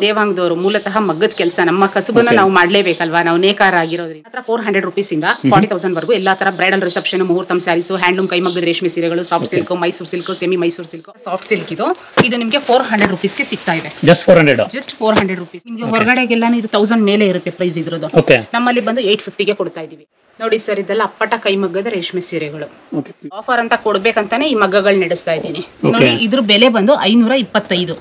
ದೇವಾಂಗದವರು ಮೂಲತಃ ಮಗ್ಗದ ಕೆಲಸ ನಮ್ಮ ಕಸುಬನ್ನ ನಾವು ಮಾಡಲೇಬೇಕಲ್ವಾ, ನಾವು ನೇಕಾರ ಆಗಿರೋದ್ರಿಂದ ಹತ್ರ 400 rupees ಇಂದ 40,000 ವರೆಗೂ ಎಲ್ಲಾ ತರ ಬ್ರೈಡಲ್ ರಿಸೆಪ್ಷನ್, ಮುಹೂರ್ತಂ ಸ್ಯಾರೀಸ್, ಹ್ಯಾಂಡ್ಲೂಮ್ ಕೈಮಗ್ಗದ ರೇಷ್ಮೆ ಸೀರೆಗಳು, soft silk, Mysuru silk, semi Mysuru silk, soft silk ಇದು ನಿಮಗೆ 400 rupees ಗೆ ಸಿಗ್ತಾ ಇದೆ. Just 400 rupees. ನಿಮಗೆ ಹೊರಗಡೆಗೆಲ್ಲಾನು ಇದು 1000 ಮೇಲೆ ಇರುತ್ತೆ ಪ್ರೈಸ್ ಇದ್ರದ್ದು. ನಮ್ಮಲ್ಲಿ ಬಂದು 850 ಗೆ ಕೊಡ್ತಾ ಇದೀವಿ. ನೋಡಿ ಸರ್, ಇದೆಲ್ಲ ಅಪ್ಪಟ ಕೈಮಗ್ಗದ ರೇಷ್ಮೆ ಸೀರೆಗಳು. ಆಫರ್ ಅಂತ ಕೊಡ್ಬೇಕಂತಾನೆ ಈ ಮಗ್ಗಗಳು ನಡೆಸ್ತಾ ಇದ್ದೀನಿ. ನೋಡಿ ಇದ್ರ ಬೆಲೆ ಬಂದು 525.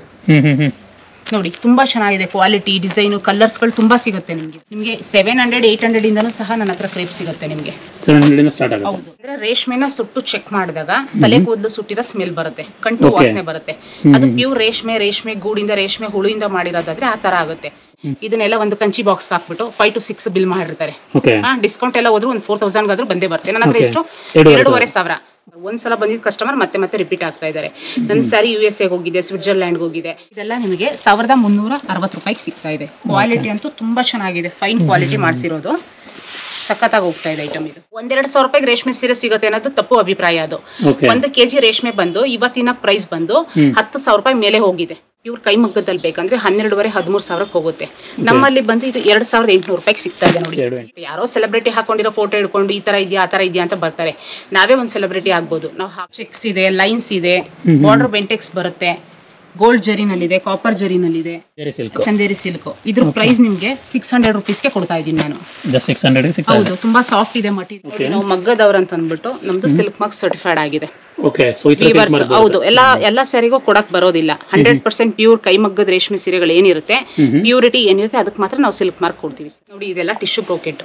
ನೋಡಿ ತುಂಬಾ ಚೆನ್ನಾಗಿದೆ, ಕ್ವಾಲಿಟಿ, ಡಿಸೈನು, ಕಲರ್ಸ್ ಗಳು ತುಂಬಾ ಸಿಗುತ್ತೆ ನಿಮಗೆ 700 800 ಇಂದನೂ ಸಹ ನನ್ನ ಹತ್ರ ಕ್ರೇಪ್ ಸಿಗುತ್ತೆ ನಿಮಗೆ. 700 ಇಂದ ಸ್ಟಾರ್ಟ್ ಆಗುತ್ತೆ. ಹೌದು, ಅಂದ್ರೆ ರೇಷ್ಮೆನ ಸುಟ್ಟು ಚೆಕ್ ಮಾಡಿದಾಗ ತಲೆ ಕೂದಲು ಸುಟ್ಟಿರೋ ಸ್ಮೆಲ್ ಬರುತ್ತೆ, ಕಂಟು ವಾಸನೆ ಬರುತ್ತೆ. ಅದು ಪ್ಯೂರ್ ರೇಷ್ಮೆ ಗೂಡಿಂದ, ರೇಷ್ಮೆ ಹುಳುಯಿಂದ ಮಾಡಿರೋದಾದ್ರೆ ಆ ತರ ಆಗುತ್ತೆ. ಇದನ್ನೆಲ್ಲ ಒಂದು ಕಂಚಿ ಬಾಕ್ಸ್ ಹಾಕ್ಬಿಟ್ಟು 5 to 6 ಬಿಲ್ ಮಾಡಿರ್ತಾರೆ. ಡಿಸ್ಕೌಂಟ್ ಎಲ್ಲ ಹೋದ್ರು ಒಂದು 4000 ಆದ್ರೂ ಬಂದೇ ಬರುತ್ತೆ. ನನ್ನ ಹತ್ರ ಎಷ್ಟು 2,500. ಒಂದ್ಸಲ ಬಂದಿದ್ದ ಕಸ್ಟಮರ್ ಮತ್ತೆ ರಿಪೀಟ್ ಆಗ್ತಾ ಇದಾರೆ. ನನ್ನ ಸ್ಯಾರಿ USA ಹೋಗಿದೆ, ಸ್ವಿಟ್ಜರ್ಲ್ಯಾಂಡ್ ಹೋಗಿದೆ. ಇದೆಲ್ಲ ನಿಮಗೆ 1360 ರೂಪಾಯಿಗೆ ಸಿಗ್ತಾ ಇದೆ. ಕ್ವಾಲಿಟಿ ಅಂತೂ ತುಂಬಾ ಚೆನ್ನಾಗಿದೆ, ಫೈನ್ ಕ್ವಾಲಿಟಿ ಮಾಡಿಸಿರೋದು. ಸಖತ್ತಾಗಿ ಹೋಗ್ತಾ ಇದೆ ಐಟಮ್. ಇದು 1-2 ರೂಪಾಯಿಗೆ ರೇಷ್ಮೆ ಸೀರೆ ಸಿಗುತ್ತೆ ಅನ್ನೋದು ತಪ್ಪು ಅಭಿಪ್ರಾಯ. ಅದು 1 kg ರೇಷ್ಮೆ ಬಂದು ಇವತ್ತಿನ ಪ್ರೈಸ್ ಬಂದು 10,000 ರೂಪಾಯಿ ಮೇಲೆ ಹೋಗಿದೆ. ಇವ್ರ ಕೈಮಗ್ಗದಲ್ಲಿ ಬೇಕಂದ್ರೆ 12,500-13,000 ಹೋಗುತ್ತೆ. ನಮ್ಮಲ್ಲಿ ಬಂದು ಇದು 2,800 ರೂಪಾಯಿಗೆ ಸಿಗ್ತಾ ಇದೆ. ನೋಡಿ, ಯಾರೋ ಸೆಲೆಬ್ರಿಟಿ ಹಾಕೊಂಡಿರೋ ಫೋಟೋ ಇಟ್ಕೊಂಡು ಈ ತರ ಇದೆಯಾ ಆ ತರ ಇದೆಯಾ ಅಂತ ಬರ್ತಾರೆ. ನಾವೇ ಒಂದು ಸೆಲೆಬ್ರಿಟಿ ಆಗ್ಬೋದು. ನಾವು ಚೆಕ್ಸ್ ಇದೆ, ಲೈನ್ಸ್ ಇದೆ, ಬಾರ್ಡರ್ ಬೆಂಟೆಕ್ಸ್ ಬರುತ್ತೆ, ಗೋಲ್ಡ್ ಜರಿನಲ್ಲಿದೆ, ಕಾಪರ್ ಜರಿನಲ್ಲಿದೆ, ಚಂದೇರಿ ಸಿಲ್ಕ್. ಇದ್ರ ಪ್ರೈಸ್ ನಿಮ್ಗೆ 600 ರೂಪೀಸ್ಗೆ ಕೊಡ್ತಾ ಇದೀನಿ ನಾನು. ಹೌದು, ತುಂಬಾ ಸಾಫ್ಟ್ ಇದೆ ಮಟೀರಿಯಲ್. ನಾವು ಮಗ್ಗದವ್ರ ಅಂತ ಅಂದ್ಬಿಟ್ಟು ನಮ್ದು ಸಿಲ್ಕ್ ಮಾರ್ಕ್ ಸರ್ಟಿಫೈಡ್ ಆಗಿದೆ. ಹೌದು, ಎಲ್ಲಾ ಸ್ಯಾರಿಗೂ ಕೊಡಕ್ ಬರೋದಿಲ್ಲ. 100% ಪ್ಯೂರ್ ಕೈಮಗ್ಗದ ರೇಷ್ಮೆ ಸೀರೆಗಳು ಏನಿರುತ್ತೆ, ಪ್ಯೂರಿಟಿ ಏನಿರುತ್ತೆ ಅದಕ್ಕೆ ಮಾತ್ರ ನಾವು ಸಿಲ್ಕ್ ಮಾರ್ಕ್ ಕೊಡ್ತೀವಿ. ನೋಡಿ, ಇದೆಲ್ಲ ಟಿಶ್ಯೂ ಬ್ರೋಕೆಟ್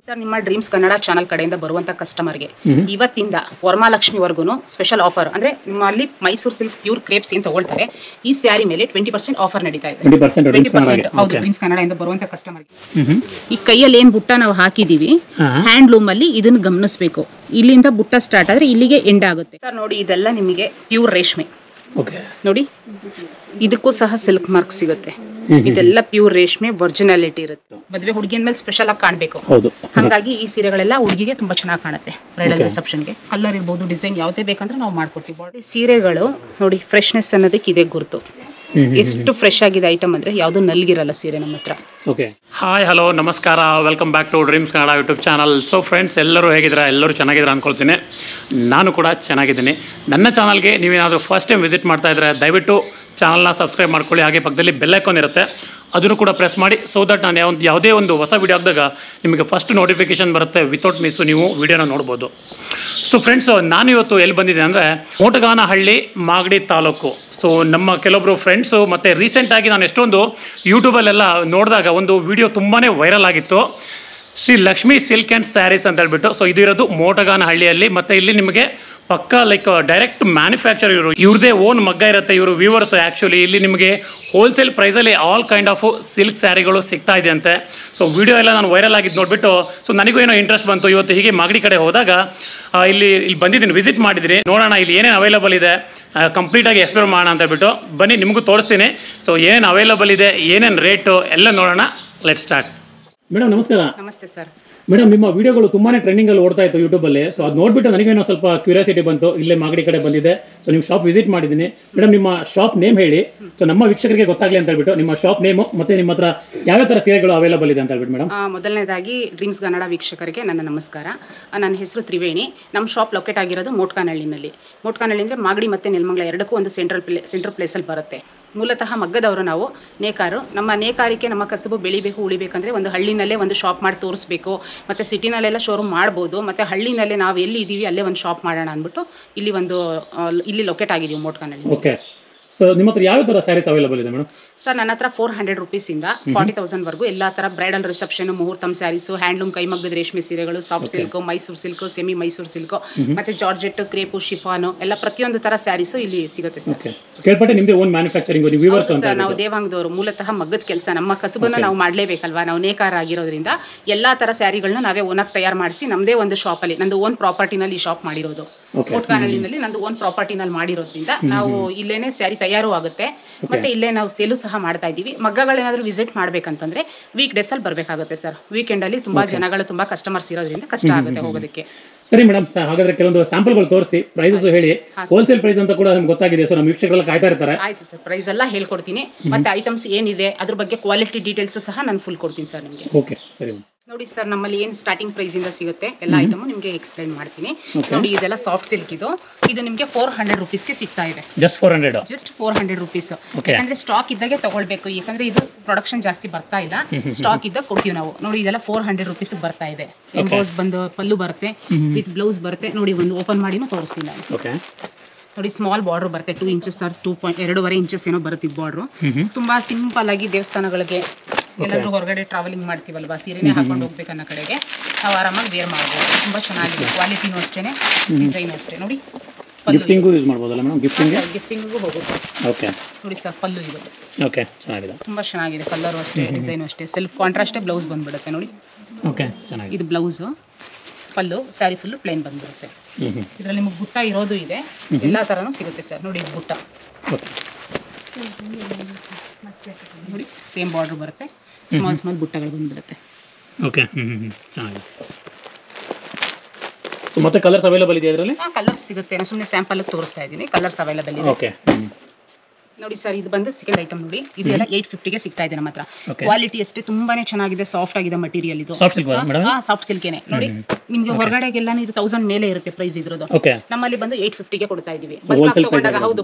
ಸರ್. ನಿಮ್ಮ ಡ್ರೀಮ್ಸ್ ಕನ್ನಡ ಚಾನಲ್ ಕಡೆಯಿಂದ ಬರುವಂತ ಕಸ್ಟಮರ್ಗೆ ಇವತ್ತಿಂದ ವರಮಹಾಲಕ್ಷ್ಮಿವರೆಗೂ ಸ್ಪೆಷಲ್ ಆಫರ್. ಅಂದ್ರೆ ನಿಮ್ಮಲ್ಲಿ ಮೈಸೂರು ಸಿಲ್ಕ್ ಪ್ಯೂರ್ ಕ್ರೇಪ್ಸ್ ಏನ್ ತಗೊಳ್ತಾರೆ, ಈ ಸ್ಯಾರಿ ಮೇಲೆ 20% ಆಫರ್ ನಡೀತಾ ಇದೆ. 20%. ಹೌದು, ಡ್ರೀಮ್ಸ್ ಕನ್ನಡದಿಂದ ಬರುವಂತ ಕಸ್ಟಮರ್ಗೆ. ಈ ಕೈಯಲ್ಲಿ ಏನ್ ಬುಟ್ಟ ನಾವು ಹಾಕಿದೀವಿ, ಹ್ಯಾಂಡ್ಲೂಮ್ ಅಲ್ಲಿ ಇದನ್ನ ಗಮನಿಸಬೇಕು. ಇಲ್ಲಿಂದ ಬುಟ್ಟ ಸ್ಟಾರ್ಟ್ ಆದ್ರೆ ಇಲ್ಲಿಗೆ ಎಂಡ್ ಆಗುತ್ತೆ ಸರ್. ನೋಡಿ, ಇದೆಲ್ಲ ನಿಮಗೆ ಪ್ಯೂರ್ ರೇಷ್ಮೆ. ನೋಡಿ, ಇದಕ್ಕೂ ಸಹ ಸಿಲ್ಕ್ ಮಾರ್ಕ್ ಸಿಗುತ್ತೆ. ಇದೆಲ್ಲ ಪ್ಯೂರ್ ರೇಷ್ಮೆ, ಒರಿಜಿನಾಲಿಟಿ ಇರುತ್ತೆ. ಮದುವೆ ಹುಡುಗಿಯ ಮೇಲೆ ಸ್ಪೆಷಲ್ ಆಗಿ ಕಾಣಬೇಕು, ಹಾಗಾಗಿ ಈ ಸೀರೆಗಳೆಲ್ಲ ಹುಡುಗಿಗೆ ತುಂಬಾ ಚೆನ್ನಾಗಿ ಕಾಣುತ್ತೆ. ಬ್ರೈಡಲ್ ರಿಸೆಪ್ಷನ್ಗೆ ಕಲರ್ ಇರ್ಬೋದು, ಡಿಸೈನ್ ಯಾವುದೇ ಬೇಕಂದ್ರೆ ನಾವು ಮಾಡ್ಕೊಡ್ತೀವಿ. ಸೀರೆಗಳು ನೋಡಿ, ಫ್ರೆಶ್ನೆಸ್ ಅನ್ನೋದಕ್ಕೆ ಇದೇ ಗುರುತು. ಎಷ್ಟು ಫ್ರೆಶ್ ಆಗಿದೆ ಐಟಮ್ ಅಂದ್ರೆ ಯಾವುದು ನಲ್ಗಿರಲ್ಲ ಸೀರೆ ನಮ್ಮ ಹತ್ರ. ಹಾಯ್, ಹಲೋ, ನಮಸ್ಕಾರ, welcome back to Dreams Kannada YouTube channel. So friends, ಎಲ್ಲರೂ ಹೇಗಿದ್ದೀರಾ? ಎಲ್ಲರೂ ಚೆನ್ನಾಗಿದ್ದೀರಾ ಅನ್ಕೊಳ್ತೀನಿ. ನಾನು ಕೂಡ ಚೆನ್ನಾಗಿದ್ದೀನಿ. ನನ್ನ ಚಾನಲ್ಗೆ ನೀವೇನಾದರೂ ಫಸ್ಟ್ ಟೈಮ್ ವಿಸಿಟ್ ಮಾಡ್ತಾ ಇದ್ರೆ ದಯವಿಟ್ಟು ಚಾನಲ್ನ ಸಬ್ಸ್ಕ್ರೈಬ್ ಮಾಡ್ಕೊಳ್ಳಿ. ಹಾಗೆ ಪಕ್ಕದಲ್ಲಿ ಬೆಲ್ ಐಕಾನ್ ಇರುತ್ತೆ, ಅದನ್ನು ಕೂಡ ಪ್ರೆಸ್ ಮಾಡಿ. ಸೊ ದಟ್ ನಾನು ಯಾವುದೇ ಒಂದು ಹೊಸ ವಿಡಿಯೋ ಹಾಕಿದಾಗ ನಿಮಗೆ ಫಸ್ಟ್ ನೋಟಿಫಿಕೇಶನ್ ಬರುತ್ತೆ. ವಿತೌಟ್ ಮಿಸ್ಸು ನೀವು ವಿಡಿಯೋನ ನೋಡ್ಬೋದು. ಸೊ ಫ್ರೆಂಡ್ಸ್, ನಾನು ಇವತ್ತು ಎಲ್ಲಿ ಬಂದಿದ್ದೀನಿ ಅಂದರೆ ಮೋಟಗಾನಹಳ್ಳಿ, ಮಾಗಡಿ ತಾಲೂಕು. ಸೊ ನಮ್ಮ ಕೆಲವೊಬ್ಬರು ಫ್ರೆಂಡ್ಸು ಮತ್ತು ರೀಸೆಂಟಾಗಿ ನಾನು ಎಷ್ಟೊಂದು ಯೂಟ್ಯೂಬಲ್ಲೆಲ್ಲ ನೋಡಿದಾಗ ಒಂದು ವಿಡಿಯೋ ತುಂಬಾ ವೈರಲ್ ಆಗಿತ್ತು, ಶ್ರೀ ಲಕ್ಷ್ಮೀ ಸಿಲ್ಕ್ ಆ್ಯಂಡ್ ಸ್ಯಾರೀಸ್ ಅಂತ ಹೇಳ್ಬಿಟ್ಟು. ಸೊ ಇದು ಇರೋದು ಮೋಟಗಾನಹಳ್ಳಿಯಲ್ಲಿ. ಮತ್ತು ಇಲ್ಲಿ ನಿಮಗೆ ಪಕ್ಕ ಲೈಕ್ ಡೈರೆಕ್ಟ್ ಮ್ಯಾನುಫ್ಯಾಕ್ಚರ್ ಇವ್ರದೇ ಓನ್ ಮಗ್ಗ ಇರುತ್ತೆ. ಇವರು ವ್ಯೂವರ್ಸ್ ಆ್ಯಕ್ಚುಲಿ ಇಲ್ಲಿ ನಿಮಗೆ ಹೋಲ್ಸೇಲ್ ಪ್ರೈಸಲ್ಲಿ ಆಲ್ ಕೈಂಡ್ ಆಫ್ ಸಿಲ್ಕ್ ಸ್ಯಾರಿಗಳು ಸಿಗ್ತಾ ಇದೆ ಅಂತೆ. ಸೊ ವಿಡಿಯೋ ಎಲ್ಲ ನಾನು ವೈರಲ್ ಆಗಿದ್ದು ನೋಡಿಬಿಟ್ಟು ಸೊ ನನಗೂ ಏನೋ ಇಂಟ್ರೆಸ್ಟ್ ಬಂತು. ಇವತ್ತು ಹೀಗೆ ಮಾಗಡಿ ಕಡೆ ಹೋದಾಗ ಇಲ್ಲಿ ಬಂದಿದ್ದೀನಿ, ವಿಸಿಟ್ ಮಾಡಿದ್ದೀನಿ. ನೋಡೋಣ ಇಲ್ಲಿ ಏನೇನು ಅವೈಲೇಬಲ್ ಇದೆ, ಕಂಪ್ಲೀಟಾಗಿ ಎಕ್ಸ್ಪ್ಲೋರ್ ಮಾಡೋಣ ಅಂತ ಹೇಳ್ಬಿಟ್ಟು ಬನ್ನಿ ನಿಮಗೂ ತೋರಿಸ್ತೀನಿ. ಸೊ ಏನೇನು ಅವೈಲೇಬಲ್ ಇದೆ, ಏನೇನು ರೇಟು ಎಲ್ಲ ನೋಡೋಣ. Let start. ಮೇಡಮ್ ನಮಸ್ಕಾರ. ನಮಸ್ತೆ ಸರ್. ಮೇಡಮ್, ನಿಮ್ಮ ವಿಡಿಯೋಗಳು ತುಂಬಾ ಟ್ರೆಂಡಿಂಗಲ್ಲಿ ಓಡ್ತಾ ಇತ್ತು ಯೂಟ್ಯೂಬಲ್ಲಿ. ಸೊ ಅದು ನೋಡಿಬಿಟ್ಟು ನನಗೇನೋ ಸ್ವಲ್ಪ ಕ್ಯೂರಿಯಾಸಿಟಿ ಬಂತು. ಇಲ್ಲೇ ಮಾಗಡಿ ಕಡೆ ಬಂದಿದೆ, ಸೊ ನಿಮ್ಮ ಶಾಪ್ ವಿಸಿಟ್ ಮಾಡಿದ್ದೀನಿ. ಮೇಡಮ್, ನಿಮ್ಮ ಶಾಪ್ ನೇಮ್ ಹೇಳಿ, ಸೊ ನಮ್ಮ ವೀಕ್ಷಕರಿಗೆ ಗೊತ್ತಾಗಲಿ ಅಂತ ಹೇಳ್ಬಿಟ್ಟು ನಿಮ್ಮ ಶಾಪ್ ನೇಮು ಮತ್ತು ನಿಮ್ಮ ಹತ್ರ ಯಾವ್ಯಾವ ಥರ ಸೀರೆಗಳು ಅವೈಲೇಬಲ್ ಇದೆ ಅಂತ ಹೇಳ್ಬಿಟ್ಟು ಮೇಡಮ್. ಮೊದಲನೇದಾಗಿ ಡ್ರೀಮ್ಸ್ ಕನ್ನಡ ವೀಕ್ಷಕರಿಗೆ ನನ್ನ ನಮಸ್ಕಾರ. ನನ್ನ ಹೆಸರು ತ್ರಿವೇಣಿ. ನಮ್ಮ ಶಾಪ್ ಲೊಕೇಟ್ ಆಗಿರೋದು ಮೋಟ್ಕಾನಹಳ್ಳಿನಲ್ಲಿ. ಮೋಟ್ಕಾನಹಳ್ಳಿ ಅಂದರೆ ಮಾಗಡಿ ಮತ್ತು ನೆಲಮಂಗಲ ಎರಡಕ್ಕೂ ಒಂದು ಸೆಂಟ್ರಲ್ ಪ್ಲೇಸಲ್ಲಿ ಬರುತ್ತೆ. ಮೂಲತಃ ಮಗ್ಗದವರು ನಾವು, ನೇಕಾರು. ನಮ್ಮ ನೇಕಾರಿಕೆ, ನಮ್ಮ ಕಸುಬು ಬೆಳಿಬೇಕು, ಉಳಿಬೇಕಂದ್ರೆ ಒಂದು ಹಳ್ಳಿನಲ್ಲೇ ಒಂದು ಶಾಪ್ ಮಾಡಿ ತೋರಿಸ್ಬೇಕು. ಮತ್ತು ಸಿಟಿನಲ್ಲೆಲ್ಲ ಶೋರೂಮ್ ಮಾಡ್ಬೋದು, ಮತ್ತು ಹಳ್ಳಿನಲ್ಲೇ ನಾವು ಎಲ್ಲಿ ಇದ್ದೀವಿ ಅಲ್ಲೇ ಒಂದು ಶಾಪ್ ಮಾಡೋಣ ಅಂದ್ಬಿಟ್ಟು ಇಲ್ಲಿ ಲೊಕೇಟ್ ಆಗಿದ್ದೀವಿ ಮೋಟ್ಕಾನಹಳ್ಳಿ. ಓಕೆ. ಸೊ ನಿಮ್ಮ ಹತ್ರ ಯಾವ ಥರ ಸ್ಯಾರೀಸ್ ಅವೈಲೇಬಲ್ ಇದೆ ಮೇಡಮ್? ಸರ್, ನನ್ನ ಹತ್ರ 400 ರೂಪೀಸಿಂದ 40,000 ವರೆಗೂ ಎಲ್ಲ ಥರ ಬ್ರೈಡಲ್ ರಿಸೆಪ್ಷನ್, ಮುಹೂರ್ತಂ ಸ್ಯಾರೀಸು, ಹ್ಯಾಂಡ್ಲೂಮ್ ಕೈಮಗ್ಗದ ರೇಷ್ಮೆ ಸೀರೆಗಳು, soft silk, Mysuru silk, semi Mysuru silk, ಮತ್ತು ಜಾರ್ಜೆಟ್, ಕ್ರೇಪು, ಶಿಫಾನು ಎಲ್ಲ ಪ್ರತಿಯೊಂದು ಥರ ಸ್ಯಾರೀಸು ಇಲ್ಲಿ ಸಿಗುತ್ತೆ ಸರ್. ಕೇಳ್ಪಟ್ಟೆ ನಿಮ್ಮದೇ ಓನ್ ಮ್ಯಾನುಫ್ಯಾಕ್ಚರಿಂಗ್ ವ್ಯೂವರ್ಸ್ ಅಂತ. ಸರ್, ನಾವು ದೇವಾಂಗದವರು ಮೂಲತಃ ಮಗ್ಗದ ಕೆಲಸ, ನಮ್ಮ ಕಸುಬನ್ನ ನಾವು ಮಾಡಲೇಬೇಕಲ್ವಾ, ನಾವು ನೇಕಾರ ಆಗಿರೋದ್ರಿಂದ ಎಲ್ಲ ಥರ ಸ್ಯಾರಿಗಳನ್ನ ನಾವೇ ಓನಾಗಿ ತಯಾರು ಮಾಡಿಸಿ ನಮ್ಮದೇ ಒಂದು ಶಾಪಲ್ಲಿ, ನಂದು ಓನ್ ಪ್ರಾಪರ್ಟಿನಲ್ಲಿ ಶಾಪ್ ಮಾಡಿರೋದು. ಮೋಟ್ಕಾನಹಳ್ಳಿನಲ್ಲಿ ನಂದು ಓನ್ ಪ್ರಾಪರ್ಟಿನಲ್ಲಿ ಮಾಡಿರೋದ್ರಿಂದ ನಾವು ಇಲ್ಲೇನೆ ಸ್ಯಾರಿ ತಯಾರು ಆಗುತ್ತೆ. ಮತ್ತೆ ಇಲ್ಲೇ ನಾವು ಸೇಲು ಸಹ ಮಾಡ್ತಾ ಇದ್ದೀವಿ. ಮಗ್ಗಗಳೇನಾದ್ರೂ ವಿಸಿಟ್ ಮಾಡ್ಬೇಕಂತಂದ್ರೆ ವೀಕ್ ಡೇಸ್ ಅಲ್ಲಿ ಬರ್ಬೇಕಾಗುತ್ತೆ ಸರ್. ವೀಕೆಂಡ್ ಅಲ್ಲಿ ತುಂಬಾ ಜನಗಳು ತುಂಬಾ ಕಸ್ಟಮರ್ಸ್ ಇರೋದ್ರಿಂದ ಕಷ್ಟ ಆಗುತ್ತೆ ಹೋಗೋದಕ್ಕೆ. ಸರಿ ಮೇಡಮ್, ಹಾಗಾದ್ರೆ ಕೆಲವೊಂದು ಸ್ಯಾಂಪಲ್ಗಳು ತೋರಿಸಿ, ಪ್ರೈಸಸ್ ಹೇಳಿ. ಹೋಲ್ಸೇಲ್ ಪ್ರೈಸ್ ಅಂತ ಕೂಡ ನಮ್ಗೆ ಗೊತ್ತಾಗಿದೆ, ಸೊ ನಮ್ಮ ವೀಕ್ಷಕರೆಲ್ಲ ಕಾಯ್ತಾ ಇರ್ತಾರೆ. ಆಯ್ತು ಸರ್, ಪ್ರೈಸ್ ಎಲ್ಲ ಹೇಳ್ಕೊಡ್ತೀನಿ. ಮತ್ತೆ ಐಟಮ್ಸ್ ಏನಿದೆ ಅದ್ರ ಬಗ್ಗೆ ಕ್ವಾಲಿಟಿ ಡೀಟೇಲ್ಸ್ ಸಹ ನಾನು ಫುಲ್ ಕೊಡ್ತೀನಿ ಸರ್ ನಿಮಗೆ. ಓಕೆ ಸರಿ ನೋಡಿ ಸರ್, ನಮ್ಮಲ್ಲಿ ಏನು ಸ್ಟಾರ್ಟಿಂಗ್ ಪ್ರೈಸ್ ಇಂದ ಸಿಗುತ್ತೆ ಎಲ್ಲ ಐಟಮ್ ನಿಮಗೆ ಎಕ್ಸ್ಪ್ಲೈನ್ ಮಾಡ್ತೀನಿ. ನೋಡಿ, ಇದೆಲ್ಲ ಸಾಫ್ಟ್ ಸಿಲ್ಕ್ ಇದು ನಿಮಗೆ 400 ರುಪೀಸ್ಗೆ ಸಿಗ್ತಾ ಇದೆ. Just 400 rupees. ಯಾಕಂದ್ರೆ ಸ್ಟಾಕ್ ಇದ್ದಾಗೆ ತಗೊಳ್ಬೇಕು, ಯಾಕಂದ್ರೆ ಇದು ಪ್ರೊಡಕ್ಷನ್ ಜಾಸ್ತಿ ಬರ್ತಾ ಇಲ್ಲ. ಸ್ಟಾಕ್ ಇದ್ದಾಗ ಕೊಡ್ತೀವಿ ನಾವು. ನೋಡಿ, ಇದೆಲ್ಲ 400 ರುಪೀಸ್ ಬರ್ತಾ ಇದೆ. ಎಂಬೋಸ್ ಬಂದು ಪಲ್ಲು ಬರುತ್ತೆ, ವಿತ್ ಬ್ಲೌಸ್ ಬರುತ್ತೆ. ನೋಡಿ, ಒಂದು ಓಪನ್ ಮಾಡಿನೂ ತೋರಿಸ್ತೀನಿ ನಾನು. ನೋಡಿ, ಸ್ಮಾಲ್ ಬಾರ್ಡರ್ ಬರುತ್ತೆ, 2 ಇಂಚಸ್ ಆರ್ 2.2 ಇಂಚಸ್ ಏನೋ ಬರುತ್ತೆ ಬಾರ್ಡ್ರು. ತುಂಬಾ ಸಿಂಪಲ್ ಆಗಿ ದೇವಸ್ಥಾನಗಳಿಗೆ ಎಲ್ಲಾದ್ರೂ ಹೊರಗಡೆ ಟ್ರಾವೆಲಿಂಗ್ ಮಾಡ್ತೀವಲ್ವಾ, ಸೀರೆನೇ ಹಾಕೊಂಡು ಹೋಗ್ಬೇಕನ್ನೋ ಕಡೆಗೆ ನಾವು ಆರಾಮಾಗಿ ವೇರ್ ಮಾಡ್ಬೋದು. ತುಂಬಾ ಚೆನ್ನಾಗಿದೆ, ಕ್ವಾಲಿಟಿನೂ ಅಷ್ಟೇನೆ, ಡಿಸೈನ್ ಅಷ್ಟೇ. ನೋಡಿ, ಗಿಫ್ಟಿಂಗು ಯೂಸ್ ಮಾಡ್ಬೋದಲ್ಲ ಮೇಡಮ್? ಗಿಫ್ಟಿಂಗಿಗೂ ಹೋಗುತ್ತೆ. ಓಕೆ, ನೋಡಿ ಸರ್, ಪಲ್ಲು ಇದು. ಓಕೆ, ಚೆನ್ನಾಗಿದೆ, ತುಂಬಾ ಚೆನ್ನಾಗಿದೆ. ಕಲರು ಅಷ್ಟೇ, ಡಿಸೈನು ಅಷ್ಟೇ. ಸೆಲ್ಫ್ ಕಾಂಟ್ರಾಸ್ಟೇ ಬ್ಲೌಸ್ ಬಂದ್ಬಿಡುತ್ತೆ. ನೋಡಿ, ಓಕೆ, ಚೆನ್ನಾಗಿದೆ. ಇದು ಬ್ಲೌಸು, ಪಲ್ಲು, ಸ್ಯಾರಿ ಫುಲ್ಲು ಪ್ಲೇನ್ ಬಂದ್ಬಿಡುತ್ತೆ. ಇದರಲ್ಲಿ ನಿಮಗೆ ಬುಟ್ಟ ಇರೋದು ಇದೆ, ಎಲ್ಲ ಥರನೂ ಸಿಗುತ್ತೆ ಸರ್. ನೋಡಿ, ಇದು ಬುಟ್ಟ. ನೋಡಿ, ಸೇಮ್ ಬಾರ್ಡರ್ ಬರುತ್ತೆ, ಸ್ಮಾಲ್ ಬುಟ್ಟಗಳು ಬಂದ್ಬಿಡುತ್ತೆ. ಓಕೆ, ಚೆನ್ನಾಗಿದೆ. ಮತ್ತೆ ಕಲರ್ಸ್ ಅವೈಲೇಬಲ್ ಇದೆ ಇದರಲ್ಲಿ? ಕಲರ್ಸ್ ಸಿಗುತ್ತೆ, ನಾನು ಸುಮ್ಮನೆ ಸ್ಯಾಂಪಲ್ ತೋರಿಸ್ತಾ ಇದ್ದೀನಿ. ಕಲರ್ಸ್ ಅವೈಲೇಬಲ್ ಇದೆ. ಓಕೆ, ನೋಡಿ ಸರ್, ಇದು ಬಂದು ಸೆಕೆಂಡ್ ಐಟಮ್. ನೋಡಿ, ಇದೆಲ್ಲ 850ಗೆ ಸಿಗ್ತಾ ಇದೆ ನಮ್ಮ ಹತ್ರ. ಕ್ವಾಲಿಟಿ ಅಷ್ಟೇ ತುಂಬಾನೇ ಚೆನ್ನಾಗಿದೆ, ಸಾಫ್ಟ್ ಆಗಿದೆ ಮಟೀರಿಯಲ್. ಇದು ಸಾಫ್ಟ್ ಸಿಲ್ಕೇನೆ. ನೋಡಿ, ನಿಮ್ಗೆ ಹೊರಗಡೆಗೆಲ್ಲ ಇದು 1000 ಮೇಲೆ ಇರುತ್ತೆ ಪ್ರೈಸ್ ಇದ್ರದ್ದು. ನಮ್ಮಲ್ಲಿ ಬಂದು 850ಗೆ ಕೊಡ್ತಾ ಇದೀವಿ.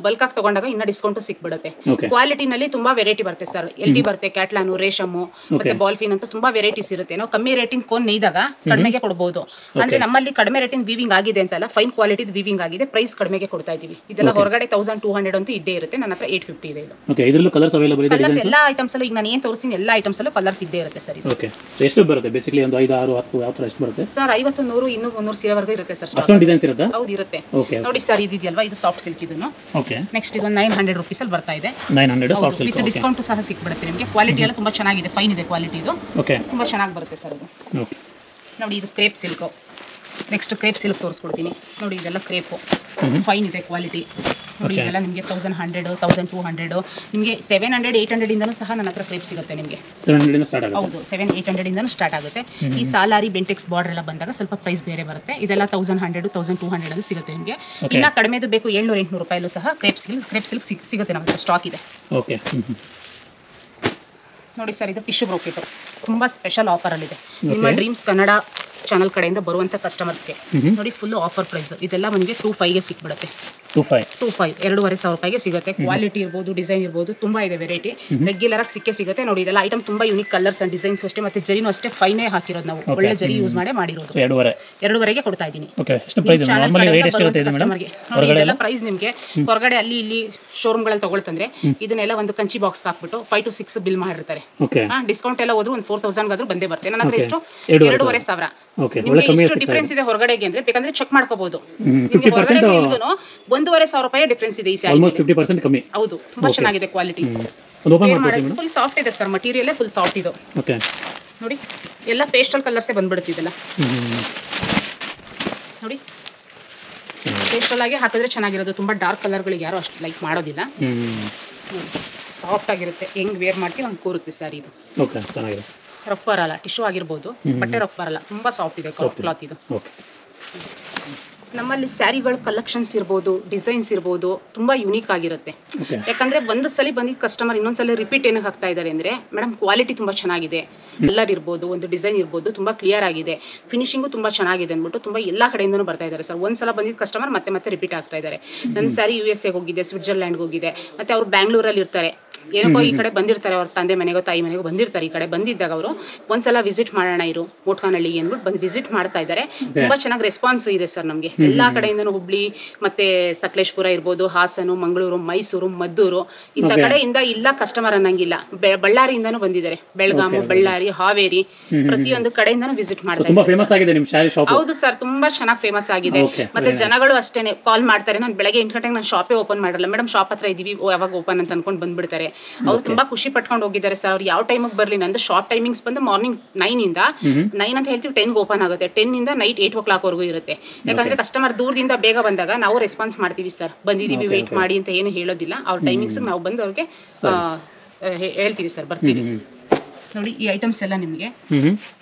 ಬಲ್ಕ್ ಆಗಿ ತಗೊಂಡಾಗ ಇನ್ನ ಡಿಸ್ಕೌಂಟ್ ಸಿಕ್ಬಿಡುತ್ತೆ. ಕ್ವಾಲಿಟಿನಲ್ಲಿ ತುಂಬಾ ವೆರೈಟಿ ಬರುತ್ತೆ ಸರ್. LD ಬರುತ್ತೆ, ಕ್ಯಾಟ್ಲಾನು, ರೇಷಮು, ಮತ್ತೆ ಬಾಲ್ಫಿನ್ ಅಂತ ತುಂಬಾ ವೆರೈಟೀಸ್ ಇರುತ್ತೆ. ನಾವು ಕಮ್ಮಿ ರೇಟಿನ ಕೋನ್ ನೇಯ್ದಾಗ ಕಡಿಮೆಗೆ ಕೊಡಬಹುದು. ಅಂದ್ರೆ ನಮ್ಮಲ್ಲಿ ಕಡಿಮೆ ರೇಟಿನ ವೀವಿಂಗ್ ಆಗಿದೆ ಅಂತಲ್ಲ, ಫೈನ್ ಕ್ವಾಲಿಟಿ ವೀವಿಂಗ್ ಆಗಿದೆ, ಪ್ರೈಸ್ ಕಡಿಮೆಗೆ ಕೊಡ್ತಾ ಇದೀವಿ. ಇದೆಲ್ಲ ಹೊರಗಡೆ 1200 ಅಂತೂ ಇದ್ದೇ ಇರುತ್ತೆ, ನನ್ನ ಹತ್ರ 850 ಇದೆ. ಇದು ಓಕೆ, ಇದರಲ್ಲೂ ಕಲರ್ಸ್ ಅವೈಲೇಬಲ್ ಇದೆ. ಕಲರ್ಸ್ ಎಲ್ಲ ಐಟಮ್ಸ್ ಅಲ್ಲೂ ಈಗ ನಾನು ಏನು ತೋರಿಸ್ತೀನಿ ಎಲ್ಲ ಐಟಮ್ಸ್ ಅಲ್ಲೂ ಕಲರ್ಸ್ ಇದ್ದೇ ಇರುತ್ತೆ ಸರ್. ಓಕೆ, ಎಷ್ಟು ಬರುತ್ತೆ ಬೇಸಿಕಲಿ? ಒಂದು 5, 6, 10 ಯಾವ ತರ ಎಷ್ಟು ಬರುತ್ತೆ ಸರ್? 50, 100, 200, 300 ಸೀರೆವರೆಗೂ ಇರುತ್ತೆ ಸರ್. ಅಷ್ಟೊಂದು ಡಿಸೈನ್ಸ್ ಇರುತ್ತಾ? ಹೌದು, ಇರುತ್ತೆ. ಓಕೆ, ನೋಡಿ ಸರ್, ಇದೆಯಲ್ವಾ, ಇದು ಸಾಫ್ಟ್ ಸಿಲ್ಕ್. ಇದನ್ನು ಓಕೆ, ನೆಕ್ಸ್ಟ್ ಇದು 900 ರುಪೀಸ್ ಅಲ್ಲಿ ಬರ್ತಾ ಇದೆ. 900 ಸಾಫ್ಟ್ ಸಿಲ್ಕ್ ವಿತ್ ಡಿಸ್ಕೌಂಟ್ ಸಹ ಸಿಕ್ಬಿಡುತ್ತೆ ನಿಮಗೆ. ಕ್ವಾಲಿಟಿ ಎಲ್ಲ ತುಂಬಾ ಚೆನ್ನಾಗಿದೆ, ಫೈನ್ ಇದೆ ಕ್ವಾಲಿಟಿ. ಇದು ಓಕೆ, ತುಂಬಾ ಚೆನ್ನಾಗಿ ಬರುತ್ತೆ ಸರ್ ಇದು. ಓಕೆ, ನೋಡಿ, ಇದು crepe silk. Next crepe silk ತೋರಿಸ್ಕೊಡ್ತೀನಿ. ನೋಡಿ, ಇದೆಲ್ಲ ಕ್ರೇಪು, ಫೈನ್ ಇದೆ ಕ್ವಾಲಿಟಿ. ನೋಡಿ, ಇದೆಲ್ಲ ನಿಮಗೆ 1100, 1200, ನಿಮಗೆ 700, 800 ಇಂದನೂ ಸಹ ನನ್ನ ಹತ್ರ ಕ್ರೇಪ್ ಸಿಗುತ್ತೆ ನಿಮಗೆ. 700 ಇಂದ ಸ್ಟಾರ್ಟ್ ಆಗುತ್ತೆ. ಹೌದು, 700, 800 ಇಂದನೂ ಸ್ಟಾರ್ಟ್ ಆಗುತ್ತೆ. ಈ ಸಾಲಾರಿ, ಬೆಂಟೆಕ್ಸ್ ಬಾರ್ಡರ್ ಎಲ್ಲ ಬಂದಾಗ ಸ್ವಲ್ಪ ಪ್ರೈಸ್ ಬೇರೆ ಬರುತ್ತೆ. ಇದೆಲ್ಲ 1100, 1200 ಅಲ್ಲಿ ಸಿಗುತ್ತೆ ನಿಮಗೆ. ಇನ್ನ ಕಡಿಮೆದು ಬೇಕು 700, 800 ರೂಪಾಯಲ್ಲೂ ಸಹ ಕ್ರೇಪ್ ಸಿಲ್ಕ್ ಸಿಗುತ್ತೆ, ನಮ್ಮ ಹತ್ರ ಸ್ಟಾಕ್ ಇದೆ. ಓಕೆ, ನೋಡಿ ಸರ್, ಇದು ಟಿಶ್ಯೂ ಬ್ರೋಕೆಟ್ ತುಂಬಾ ಸ್ಪೆಷಲ್ ಆಫರ್ ಅಲ್ಲಿ ಇದೆ. ನಿಮ್ಮ ಡ್ರೀಮ್ಸ್ ಕನ್ನಡ ಚಾನಲ್ ಕಡೆಯಿಂದ ಬರುವಂತ ಕಸ್ಟಮರ್ಸ್ಗೆ ನೋಡಿ, ಫುಲ್ ಆಫರ್ ಪ್ರೈಸ್. ಇದೆಲ್ಲ ನಿಮಗೆ 25ಗೆ ಸಿಕ್ಬಿಡುತ್ತೆ. 25 2,500 ರೂಪಾಯಿಗೆ ಸಿಗುತ್ತೆ. ಕ್ವಾಲಿಟಿ ಇರ್ಬೋದು, ಡಿಸೈನ್ ಇರ್ಬೋದು, ತುಂಬಾ ಇದೆ ವೆರೈಟಿ. ರೆಗ್ಯುಲರ್ ಆಗಿ ಸಿಗುತ್ತೆ. ನೋಡಿ, ಇದೆಲ್ಲ ಐಟಮ್ ತುಂಬಾ ಯೂನಿಕ್ ಕಲರ್ಸ್ ಅಂಡ್ ಡಿಸೈನ್ಸ್ ಅಷ್ಟೇ, ಮತ್ತೆ ಜರಿನೂ ಅಷ್ಟೇ ಫೈನೇ ಹಾಕಿರೋದು ನಾವು. ಒಳ್ಳೆ ಜರಿ ಯೂಸ್ ಮಾಡಿರೋದು. 2,500ಗೆ ಕೊಡ್ತಾ ಇದ್ದೀನಿ. ಇದೆಲ್ಲ ಪ್ರೈಸ್ ನಿಮಗೆ ಹೊರಗಡೆ ಅಲ್ಲಿ ಇಲ್ಲಿ ಶೋರೂಮ್ಗಳಲ್ಲಿ ತಗೊಳ್ತಂದ್ರೆ ಇದನ್ನೆಲ್ಲ ಒಂದು ಕಂಚಿ ಬಾಕ್ಸ್ ಹಾಕ್ಬಿಟ್ಟು 5 to 6 ಬಿಲ್ ಮಾಡಿರ್ತಾರೆ. ಡಿಸ್ಕೌಂಟ್ ಎಲ್ಲ ಹೋದ್ರು ಒಂದು 4000 ಆದ್ರೂ ಬಂದೇ ಬರುತ್ತೆ. ನನ್ನ ಹತ್ರ ಎಷ್ಟು 2,500. ಎಷ್ಟು ಡಿಫ್ರೆನ್ಸ್ ಇದೆ ಹೊರಗಡೆಗೆ ಅಂದ್ರೆ ಬೇಕಂದ್ರೆ ಚೆಕ್ ಮಾಡ್ಕೋಬಹುದು. 1,500 ರೂಪಾಯಿ ಡಿಫ್ರೆನ್ಸ್ ಇದೆ ಈ ಸ್ಯಾರಿ. ಆಲ್ಮೋಸ್ಟ್ 50% ಕಮ್ಮಿ. ಹೌದು, ತುಂಬಾ ಚೆನ್ನಾಗಿದೆ ಕ್ವಾಲಿಟಿ. ಫುಲ್ ಸಾಫ್ಟ್ ಇದೆ ಸರ್, ಮಟೀರಿಯಲ್ ಫುಲ್ ಸಾಫ್ಟ್ ಇದು. ಓಕೆ, ನೋಡಿ, ಎಲ್ಲ ಪೇಸ್ಟಲ್ ಕಲರ್ಸೇ ಬಂದ್ಬಿಡುತ್ತೆ ಇದೆಲ್ಲ. ನೋಡಿ, ಪೇಸ್ಟಲ್ ಆಗಿ ಹಾಕಿದ್ರೆ ಚೆನ್ನಾಗಿರೋದು. ತುಂಬಾ ಡಾರ್ಕ್ ಕಲರ್ಗಳಿಗೆ ಯಾರು ಅಷ್ಟು ಲೈಕ್ ಮಾಡೋದಿಲ್ಲ. ಸಾಫ್ಟ್ ಆಗಿರುತ್ತೆ, ಹೆಂಗ್ ವೇರ್ ಮಾಡ್ತೀವಿ ಹಂಗೆ ಕೂರುತ್ತೆ ಸರ್ ಇದು. ಓಕೆ, ಚೆನ್ನಾಗಿದೆ. ರಫ್ ಬರಲ್ಲ, ಟಿಶ್ಯೂ ಆಗಿರ್ಬೋದು, ಬಟ್ಟೆ ರಫ್ ಬರಲ್ಲ, ತುಂಬಾ ಸಾಫ್ಟ್ ಇದೆ ಕ್ಲಾತ್ ಇದು. ನಮ್ಮಲ್ಲಿ ಸ್ಯಾರಿಗಳ ಕಲೆಕ್ಷನ್ಸ್ ಇರ್ಬೋದು, ಡಿಸೈನ್ಸ್ ಇರ್ಬೋದು, ತುಂಬಾ ಯೂನಿಕ್ ಆಗಿರುತ್ತೆ. ಯಾಕಂದ್ರೆ ಒಂದು ಸಲ ಬಂದಿದ್ದ ಕಸ್ಟಮರ್ ಇನ್ನೊಂದ್ಸಲ ರಿಪೀಟ್ ಏನಕ್ಕೆ ಹಾಕ್ತಾ ಇದ್ದಾರೆ ಅಂದ್ರೆ, ಮೇಡಮ್ ಕ್ವಾಲಿಟಿ ತುಂಬಾ ಚೆನ್ನಾಗಿದೆ, ಕಲರ್ ಇರ್ಬೋದು, ಒಂದು ಡಿಸೈನ್ ಇರ್ಬೋದು, ತುಂಬಾ ಕ್ಲಿಯರ್ ಆಗಿದೆ, ಫಿನಿಶಿಂಗು ತುಂಬಾ ಚೆನ್ನಾಗಿದೆ ಅಂದ್ಬಿಟ್ಟು ತುಂಬಾ ಎಲ್ಲಾ ಕಡೆಯಿಂದನೂ ಬರ್ತಾ ಇದ್ದಾರೆ ಸರ್. ಒಂದ್ಸಲ ಬಂದಿದ್ದ ಕಸ್ಟಮರ್ ಮತ್ತೆ ರಿಪೀಟ್ ಆಗ್ತಾ ಇದ್ದಾರೆ. ನನ್ನ ಸ್ಯಾರಿ USA ಹೋಗಿದೆ, ಸ್ವಿಟ್ಜರ್ಲ್ಯಾಂಡ್ ಹೋಗಿದೆ, ಮತ್ತೆ ಅವ್ರು ಬ್ಯಾಂಗ್ಳೂರಲ್ಲಿ ಇರ್ತಾರೆ, ಏನಕ್ಕೋ ಈ ಕಡೆ ಬಂದಿರ್ತಾರೆ, ಅವ್ರ ತಂದೆ ಮನೆಗೋ ತಾಯಿ ಮನೆಗೋ ಬಂದಿರ್ತಾರೆ. ಈ ಕಡೆ ಬಂದಿದ್ದಾಗ ಅವರು ಒಂದ್ಸಲ ವಿಸಿಟ್ ಮಾಡೋಣ ಇರು ಮೋಟ್ಕಾನಹಳ್ಳಿ ಅಂದ್ಬಿಟ್ಟು ಬಂದು ವಿಸಿಟ್ ಮಾಡ್ತಾ ಇದ್ದಾರೆ. ತುಂಬಾ ಚೆನ್ನಾಗಿ ರೆಸ್ಪಾನ್ಸ್ ಇದೆ ಸರ್ ನಮಗೆ ಎಲ್ಲಾ ಕಡೆಯಿಂದನೂ. ಹುಬ್ಳಿ ಮತ್ತೆ ಸಕಲೇಶ್ಪುರ ಇರ್ಬೋದು, ಹಾಸನ, ಮಂಗಳೂರು, ಮೈಸೂರು, ಮದ್ದೂರು ಇಂಥ ಕಡೆಯಿಂದ ಇಲ್ಲ ಕಸ್ಟಮರ್ ಅನ್ನಂಗಿಲ್ಲ. ಬಳ್ಳಾರಿಯಿಂದನೂ ಬಂದಿದ್ದಾರೆ, ಬೆಳಗಾವಿ, ಬಳ್ಳಾರಿ, ಹಾವೇರಿ, ಪ್ರತಿಯೊಂದು ಕಡೆಯಿಂದನೂ ವಿಸಿಟ್ ಮಾಡ್ತಾರೆ. ಹೌದು ಸರ್, ತುಂಬಾ ಚೆನ್ನಾಗಿ ಫೇಮಸ್ ಆಗಿದೆ. ಮತ್ತೆ ಜನಗಳು ಅಷ್ಟೇನೆ ಕಾಲ್ ಮಾಡ್ತಾರೆ. ನಾನು ಬೆಳಗ್ಗೆ 8 ಗಂಟೆಗೆ ನಾನು ಶಾಪೇ ಓಪನ್ ಮಾಡಲ್ಲ ಮೇಡಮ್, ಶಾಪ್ ಹತ್ರ ಇದೀವಿ, ಯಾವಾಗ ಓಪನ್ ಅಂತ ಅನ್ಕೊಂಡು ಬಂದ್ಬಿಡ್ತಾರೆ. ಅವ್ರು ತುಂಬಾ ಖುಷಿ ಪಟ್ಕೊಂಡು ಹೋಗಿದ್ದಾರೆ ಸರ್. ಅವ್ರು ಯಾವ ಟೈಮಿಗೆ ಬರ್ಲಿ, ನಂದು ಶಾಪ್ ಟೈಮಿಂಗ್ಸ್ ಬಂದು ಮಾರ್ನಿಂಗ್ 9 ಇಂದ 9 ಅಂತ ಹೇಳ್ತೀವಿ, 10ಗೆ ಓಪನ್ ಆಗುತ್ತೆ. 10 ಇಂದ ನೈಟ್ 8 o'clock ವರೆಗೂ ಇರುತ್ತೆ. ಯಾಕಂದ್ರೆ ಕಸ್ಟಮರ್ ದೂರದಿಂದ ಬೇಗ ಬಂದಾಗ ನಾವು ರೆಸ್ಪಾನ್ಸ್ ಮಾಡ್ತೀವಿ ಸರ್, ಬಂದಿದ್ದೀವಿ ವೆಯ್ಟ್ ಮಾಡಿ ಅಂತ ಏನು ಹೇಳೋದಿಲ್ಲ. ಅವ್ರ ಟೈಮಿಂಗ್ಸ್ ನಾವು ಬಂದು ಅವ್ರಿಗೆ ಹೇಳ್ತೀವಿ ಸರ್, ಬರ್ತೀವಿ. ನೋಡಿ ಈ ಐಟಮ್ಸ್ ಎಲ್ಲ ನಿಮಗೆ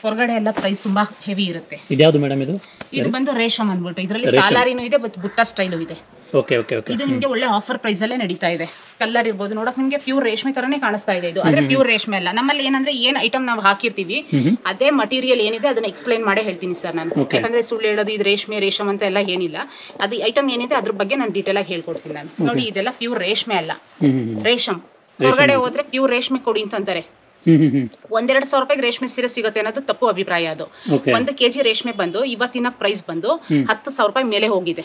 ಹೊರಗಡೆ ಎಲ್ಲ ಪ್ರೈಸ್ ತುಂಬಾ ಹೆವಿ ಇರುತ್ತೆ. ಇದ್ಯಾವುದು ಮೇಡಮ್ ಇದು? ಇದು ಬಂದು ರೇಷಮ್ ಅಂದ್ಬಿಟ್ಟು, ಇದರಲ್ಲಿ ಸಾಲಾರಿನೂ ಇದೆ ಮತ್ತು ಬುಟ್ಟ ಸ್ಟೈಲು ಇದೆ. Okay okay okay. ಇದು ನಿಮಗೆ ಒಳ್ಳೆ ಆಫರ್ ಪ್ರೈಸ್ ಅಲ್ಲೇ ನಡೀತಾ ಇದೆ. ಕಲರ್ ಇರ್ಬೋದು, ನೋಡಕ್ ನಿಮಗೆ ಪ್ಯೂರ್ ರೇಷ್ಮೆ ತರನೇ ಕಾಣಿಸ್ತಾ ಇದೆ ಇದು, ಆದ್ರೆ ಪ್ಯೂರ್ ರೇಷ್ಮೆ ಅಲ್ಲ. ನಮ್ಮಲ್ಲಿ ಏನಂದ್ರೆ ಏನ್ ಐಟಮ್ ನಾವು ಹಾಕಿರ್ತೀವಿ ಅದೇ ಮಟೀರಿಯಲ್ ಏನಿದೆ ಅದನ್ನ ಎಕ್ಸ್ಪ್ಲೈನ್ ಮಾಡೇ ಹೇಳ್ತೀನಿ ಸರ್ ನಾನು. ಯಾಕಂದ್ರೆ ಸುಳ್ಳು ಹೇಳೋದು ಇದು ರೇಷ್ಮೆ ರೇಷಮ್ ಅಂತ ಎಲ್ಲ ಏನಿಲ್ಲ. ಅದು ಐಟಮ್ ಏನಿದೆ ಅದ್ರ ಬಗ್ಗೆ ನಾನು ಡೀಟೇಲ್ ಆಗಿ ಹೇಳ್ಕೊಡ್ತೀನಿ ನಾನು. ನೋಡಿ ಇದೆಲ್ಲ ಪ್ಯೂರ್ ರೇಷ್ಮೆ ಅಲ್ಲ, ರೇಷಮ್. ಹೊರಗಡೆ ಹೋದ್ರೆ ಪ್ಯೂರ್ ರೇಷ್ಮೆ ಕೊಡಿ ಅಂತಾರೆ. 1-2 ಸಾವಿರ ರೂಪಾಯಿ ರೇಷ್ಮೆ ಸೀರೆ ಸಿಗುತ್ತೆ ಅನ್ನೋದು ತಪ್ಪು ಅಭಿಪ್ರಾಯ. ಅದು 1 kg ರೇಷ್ಮೆ ಬಂದು ಇವತ್ತಿನ ಪ್ರೈಸ್ ಬಂದು 10,000 ರೂಪಾಯಿ ಮೇಲೆ ಹೋಗಿದೆ.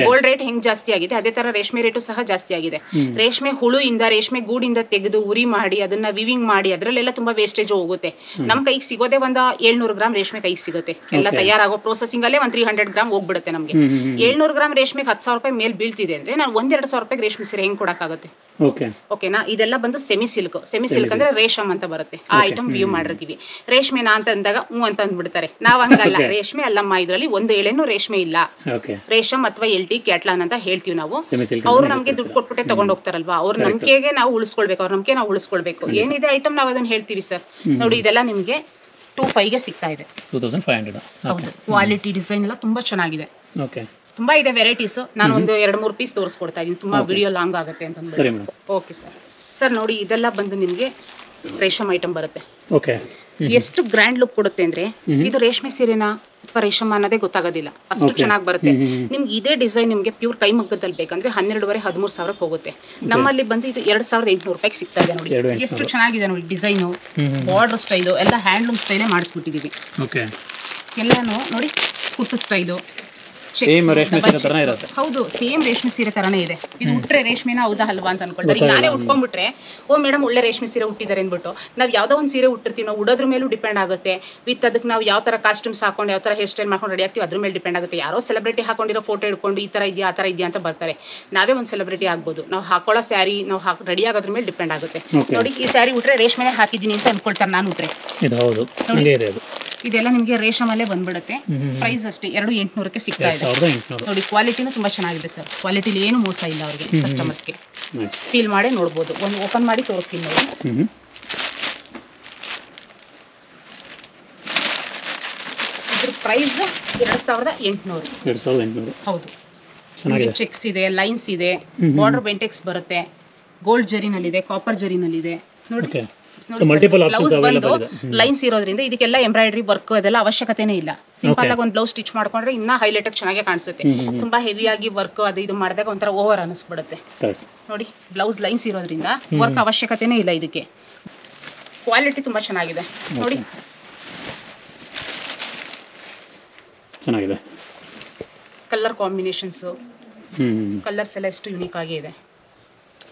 ಗೋಲ್ಡ್ ರೇಟ್ ಹೆಂಗ್ ಜಾಸ್ತಿ ಆಗಿದೆ ಅದೇ ತರ ರೇಷ್ಮೆ ರೇಟು ಸಹ ಜಾಸ್ತಿ ಆಗಿದೆ. ರೇಷ್ಮೆ ಹುಳುಯಿಂದ ರೇಷ್ಮೆ ಗೂಡಿಂದ ತೆಗೆದು ಉರಿ ಮಾಡಿ ಅದನ್ನ ವಿವಿಂಗ್ ಮಾಡಿ ಅದರಲ್ಲೆಲ್ಲ ತುಂಬಾ ವೇಸ್ಟೇಜ್ ಹೋಗುತ್ತೆ. ನಮ್ ಕೈಗೆ ಸಿಗೋದೇ 700 ಗ್ರಾಮ್ ರೇಷ್ಮೆ ಕೈಗೆ ಸಿಗುತ್ತೆ. ಎಲ್ಲ ತಯಾರಾಗೋ ಪ್ರೊಸೆಸಿಂಗ್ ಅಲ್ಲೇ 300 ಗ್ರಾಮ್ ಹೋಗ್ಬಿಡುತ್ತೆ ನಮ್ಗೆ. 700 ಗ್ರಾಮ್ ರೇಷ್ಮೆಗೆ 10,000 ರೂಪಾಯಿ ಮೇಲೆ ಬೀಳ್ತಿದೆ ಅಂದ್ರೆ ನಾನು 1-2 ಸಾವಿರ ರೂಪಾಯಿ ರೇಷ್ಮೆ ಸೀರೆ ಹೆಂಗ್ ಕೊಡಕ್ಕಾಗುತ್ತೆ? ಓಕೆನಾ? ಇದೆಲ್ಲ ಬಂದು ಸೆಮಿ ಸಿಲ್ಕ್. ಸೆಮಿ ಸಿಲ್ಕ್ ಅಂದ್ರೆ ರೇಷಮ್ ಅಂತ ಬರುತ್ತೆ. ಆ ಐಟಮ್ ವ್ಯೂ ಮಾಡಿರ್ತೀವಿ. ರೇಷ್ಮೆನಾ ಅಂತ ಅಂದಾಗ ಅಂತ ಅಂದ್ಬಿಡ್ತಾರೆ. ನಾವ್ ಹಂಗಲ್ಲ, ರೇಷ್ಮೆ ಅಲ್ಲಮ್ಮ, ಇದ್ರಲ್ಲಿ ಒಂದು ಎಳೆನೂ ರೇಷ್ಮೆ ಇಲ್ಲ. ರೇಷಮ್ ಅಥವಾ LT ಕ್ಯಾಟ್ಲಾನ್ ಅಂತ ಹೇಳ್ತೀವಿ ನಾವು. ಅವ್ರು ನಮ್ಗೆ ದುಡ್ಡು ಕೊಟ್ಬಿಟ್ಟೆ ತಗೊಂಡ್ ಹೋಗ್ತಾರಲ್ವಾ, ಅವ್ರ ನಂಬಿಕೆಗೆ ನಾವು ಉಳಿಸ್ಕೊಳ್ಬೇಕು, ಅವ್ರ ನಂಬಿಕೆ ನಾವು ಉಳಿಸ್ಕೊಳ್ಬೇಕು. ಏನಿದೆ ಐಟಮ್ ನಾವು ಅದನ್ನ ಹೇಳ್ತೀವಿ ಸರ್. ನೋಡಿ ಇದೆಲ್ಲ ನಿಮ್ಗೆ 2,500 ಸಿಗ್ತಾ ಇದೆ. 2,500. ಹೌದು, ಕ್ವಾಲಿಟಿ ಡಿಸೈನ್ ಎಲ್ಲ ತುಂಬಾ ಚೆನ್ನಾಗಿದೆ. ತುಂಬಾ ಇದೆ ವೆರೈಟೀಸ್. ನಾನು ಒಂದು 2-3 ಪೀಸ್ ತೋರಿಸ್ಕೊಡ್ತಾ ಇದ್ದೀನಿ, ತುಂಬಾ ವಿಡಿಯೋ ಲಾಂಗ್ ಆಗುತ್ತೆ ಅಂತ. Okay sir. ಸರ್ ನೋಡಿ ಇದೆಲ್ಲ ಬಂದು ನಿಮ್ಗೆ ರೇಷಮ್ ಐಟಮ್ ಬರುತ್ತೆ. ಎಷ್ಟು ಗ್ರ್ಯಾಂಡ್ ಲುಕ್ ಕೊಡುತ್ತೆ ಅಂದ್ರೆ ಇದು ರೇಷ್ಮೆ ಸೀರೆನಾ ಅಥವಾ ರೇಷಮ್ ಅನ್ನೋದೇ ಗೊತ್ತಾಗೋದಿಲ್ಲ, ಅಷ್ಟು ಚೆನ್ನಾಗಿ ಬರುತ್ತೆ. ನಿಮ್ಗೆ ಇದೇ ಡಿಸೈನ್ ನಿಮ್ಗೆ ಪ್ಯೂರ್ ಕೈ ಮಗ್ಗದಲ್ಲಿ ಬೇಕಂದ್ರೆ 12,500-13 ಸಾವಿರಕ್ಕೆ ಹೋಗುತ್ತೆ. ನಮ್ಮಲ್ಲಿ ಬಂದು ಇದು 2,800 ರೂಪಾಯಿಗೆ ಸಿಗ್ತಾ ಇದೆ. ನೋಡಿ ಎಷ್ಟು ಚೆನ್ನಾಗಿದೆ ನೋಡಿ ಡಿಸೈನು, ಬಾರ್ಡರ್ ಸ್ಟೈಲು ಎಲ್ಲ ಹ್ಯಾಂಡ್ಲೂಮ್ ಸ್ಟೈಲೇ ಮಾಡಿಸ್ಬಿಟ್ಟಿದೀವಿ. ಎಲ್ಲಾನು ನೋಡಿ ಕುಟ್ಟು ಸ್ಟೈಲು, ಹೌದು ಸೇಮ್ ರೇಷ್ಮೆ ಸೀರೆ ತರಾನೇ ಇದೆ. ಇದು ಉಟ್ರೆ ರೇಷ್ಮೆನ ಹೌದಾ ಅಲ್ವಾ ಅಂತ ಅನ್ಕೊಳ್ತಾರೆ. ಈಗ ನಾನೇ ಉಟ್ಕೊಂಡ್ಬಿಟ್ರೆ ಓ ಮೇಡಮ್ ಒಳ್ಳೆ ರೇಷ್ಮೆ ಸೀರೆ ಉಟ್ಟಿದ್ದಾರೆ ಅಂದ್ಬಿಟ್ಟು ನಾವು ಯಾವ್ದೋ ಒಂದು ಸೀರೆ ಉಟ್ಟಿರ್ತೀವಿ, ನಾವು ಉಡೋದ್ರ ಮೇಲೂ ಡಿಪೆಂಡ್ ಆಗುತ್ತೆ. ವಿತ್ ಅದಕ್ಕೆ ನಾವು ಯಾವ ತರ ಕಾಸ್ಟ್ಯೂಮ್ಸ್ ಹಾಕೊಂಡು ಯಾವ ತರ ಹೇರ್ ಸ್ಟೈಲ್ ಮಾಡ್ಕೊಂಡು ರೆಡಿ ಆಗ್ತೀವಿ ಅದ್ರ ಮೇಲೆ ಡಿಪೆಂಡ್ ಆಗುತ್ತೆ. ಯಾರೋ ಸೆಲೆಬ್ರಿಟಿ ಹಾಕೊಂಡಿರೋ ಫೋಟೋ ಇಟ್ಕೊಂಡು ಈ ತರ ಇದೆಯಾ ಆ ತರ ಇದೆಯಾ ಅಂತ ಬರ್ತಾರೆ. ನಾವೇ ಒಂದು ಸೆಲೆಬ್ರಿಟಿ ಆಗ್ಬೋದು. ನಾವು ಹಾಕೊಳ್ಳೋ ಸ್ಯಾರಿ ನಾವು ರೆಡಿ ಆಗೋದ್ರ ಮೇಲೆ ಡಿಪೆಂಡ್ ಆಗುತ್ತೆ. ನೋಡಿ ಈ ಸ್ಯಾರಿ ಉಟ್ರೆ ರೇಷ್ಮೆನೆ ಹಾಕಿದ್ದೀನಿ ಅಂತ ಅನ್ಕೊಳ್ತಾರೆ, ನಾನು ಉಟ್ರೆ. ಇದೆಲ್ಲ ನಿಮಗೆ ರೇಷಮಲ್ಲೇ ಬಂದ್ಬಿಡುತ್ತೆ. ಪ್ರೈಸ್ ಅಷ್ಟೇ 2,800ಕ್ಕೆ ಸಿಗ್ತಾ ಇದೆ. ನೋಡಿ ಕ್ವಾಲಿಟಿನೂ ತುಂಬಾ ಚೆನ್ನಾಗಿದೆ ಸರ್. ಕ್ವಾಲಿಟಿಲಿ ಏನು ಮೋಸ ಇಲ್ಲ ಅವ್ರಿಗೆ, ಕಸ್ಟಮರ್ಸ್ಗೆ. ಫೀಲ್ ಮಾಡಿ ನೋಡ್ಬೋದು. ಒಂದು ಓಪನ್ ಮಾಡಿ ತೋರಿಸ್ತೀನಿ ನೋಡಿ. ಇದ್ರ ಪ್ರೈಸ್ 2,800. ಹೌದು, ಚೆಕ್ಸ್ ಇದೆ, ಲೈನ್ಸ್ ಇದೆ, ಬಾರ್ಡರ್ ಬೆಂಟೆಕ್ಸ್ ಬರುತ್ತೆ, ಗೋಲ್ಡ್ ಜರಿನಲ್ಲಿದೆ, ಕಾಪರ್ ಜರಿನಲ್ಲಿದೆ. ನೋಡಿ ಬ್ಲೌಸ್ ಬಂದು ಲೈನ್ಸ್ ಇರೋದ್ರಿಂದ ಇದಕ್ಕೆಲ್ಲ ಎಂಬ್ರಾಯ್ಡ್ರಿ ವರ್ಕ್ ಅದೆಲ್ಲ ಅವಶ್ಯಕತೆನೇ ಇಲ್ಲ. ಸಿಂಪಲ್ ಆಗಿ ಒಂದು ಬ್ಲೌಸ್ ಸ್ಟಿಚ್ ಮಾಡ್ಕೊಂಡ್ರೆ ಇನ್ನ ಹೈಲೈಟ್ ಆಗಿ ಚೆನ್ನಾಗಿ ಕಾಣಿಸುತ್ತೆ. ತುಂಬಾ ಹೆವಿಯಾಗಿ ವರ್ಕ್ ಅದು ಇದು ಮಾಡಿದಾಗ ಒಂಥರ ಓವರ್ ಅನಿಸ್ಬಿಡುತ್ತೆ. ನೋಡಿ ಬ್ಲೌಸ್ ಲೈನ್ಸ್ ಇರೋದ್ರಿಂದ ವರ್ಕ್ ಅವಶ್ಯಕತೆನೇ ಇಲ್ಲ ಇದಕ್ಕೆ. ಕ್ವಾಲಿಟಿ ತುಂಬಾ ಚೆನ್ನಾಗಿದೆ ನೋಡಿ. ಕಲರ್ ಕಾಂಬಿನೇಷನ್ಸ್, ಕಲರ್ಸ್ ಎಲ್ಲ ಎಷ್ಟು ಯುನೀಕ್ ಆಗಿ ಇದೆ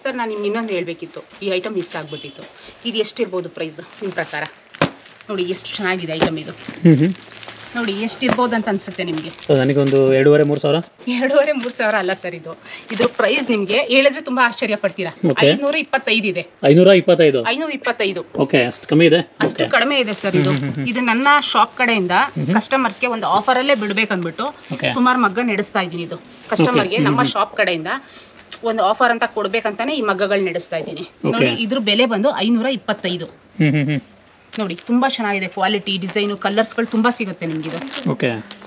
ಸರ್. ನಾನು ನಿಮ್ಗೆ ಇನ್ನೊಂದು ಹೇಳ್ಬೇಕಿತ್ತು, ಈ ಐಟಮ್ ಮಿಸ್ ಆಗ್ಬಿಟ್ಟಿತ್ತು. ಇದು ಎಷ್ಟಿರ್ಬೋದು ಪ್ರೈಸ್ ನಿಮ್ಮ ಪ್ರಕಾರ? ನೋಡಿ ಎಷ್ಟು ಚೆನ್ನಾಗಿದೆ ಐಟಮ್ ಇದು. ನೋಡಿ ಎಷ್ಟಿರ್ಬೋದು ಅಂತ ಅನ್ಸುತ್ತೆ ನಿಮಗೆ? ನನಗೊಂದು 2,500-3 ಸಾವಿರ. 2,500-3 ಸಾವಿರ ಅಲ್ಲ ಸರ್, ಇದ್ರ ಪ್ರೈಸ್ ನಿಮಗೆ ಹೇಳಿದ್ರೆ ತುಂಬಾ ಆಶ್ಚರ್ಯ ಪಡ್ತೀರಾ. 525 ಇದೆ. 525. ಅಷ್ಟು ಕಮ್ಮಿ ಇದೆ? ಅಷ್ಟು ಕಡಿಮೆ ಇದೆ ಸರ್ ಇದು. ಇದು ನನ್ನ ಶಾಪ್ ಕಡೆಯಿಂದ ಕಸ್ಟಮರ್ಸ್ಗೆ ಒಂದು ಆಫರ್ ಅಲ್ಲೇ ಬಿಡ್ಬೇಕಂದ್ಬಿಟ್ಟು ಸುಮಾರು ಮಗ್ಗ ನಡೆಸ್ತಾ ಇದ್ದೀನಿ. ಇದು ಕಸ್ಟಮರ್ಗೆ ನಮ್ಮ ಶಾಪ್ ಕಡೆಯಿಂದ ಒಂದು ಆಫರ್ ಅಂತ ಕೊಡ್ಬೇಕಂತಾನೆ ಈ ಮಗ್ಗಗಳು ನಡೆಸ್ತಾ ಇದ್ದೀನಿ. ನೋಡಿ ಇದ್ರ ಬೆಲೆ ಬಂದು 525. ನೋಡಿ ತುಂಬಾ ಚೆನ್ನಾಗಿದೆ ಕ್ವಾಲಿಟಿ, ಡಿಸೈನು, ಕಲರ್ಸ್ಗಳು ತುಂಬಾ ಸಿಗುತ್ತೆ ನಿಮ್ಗೆ ಇದು.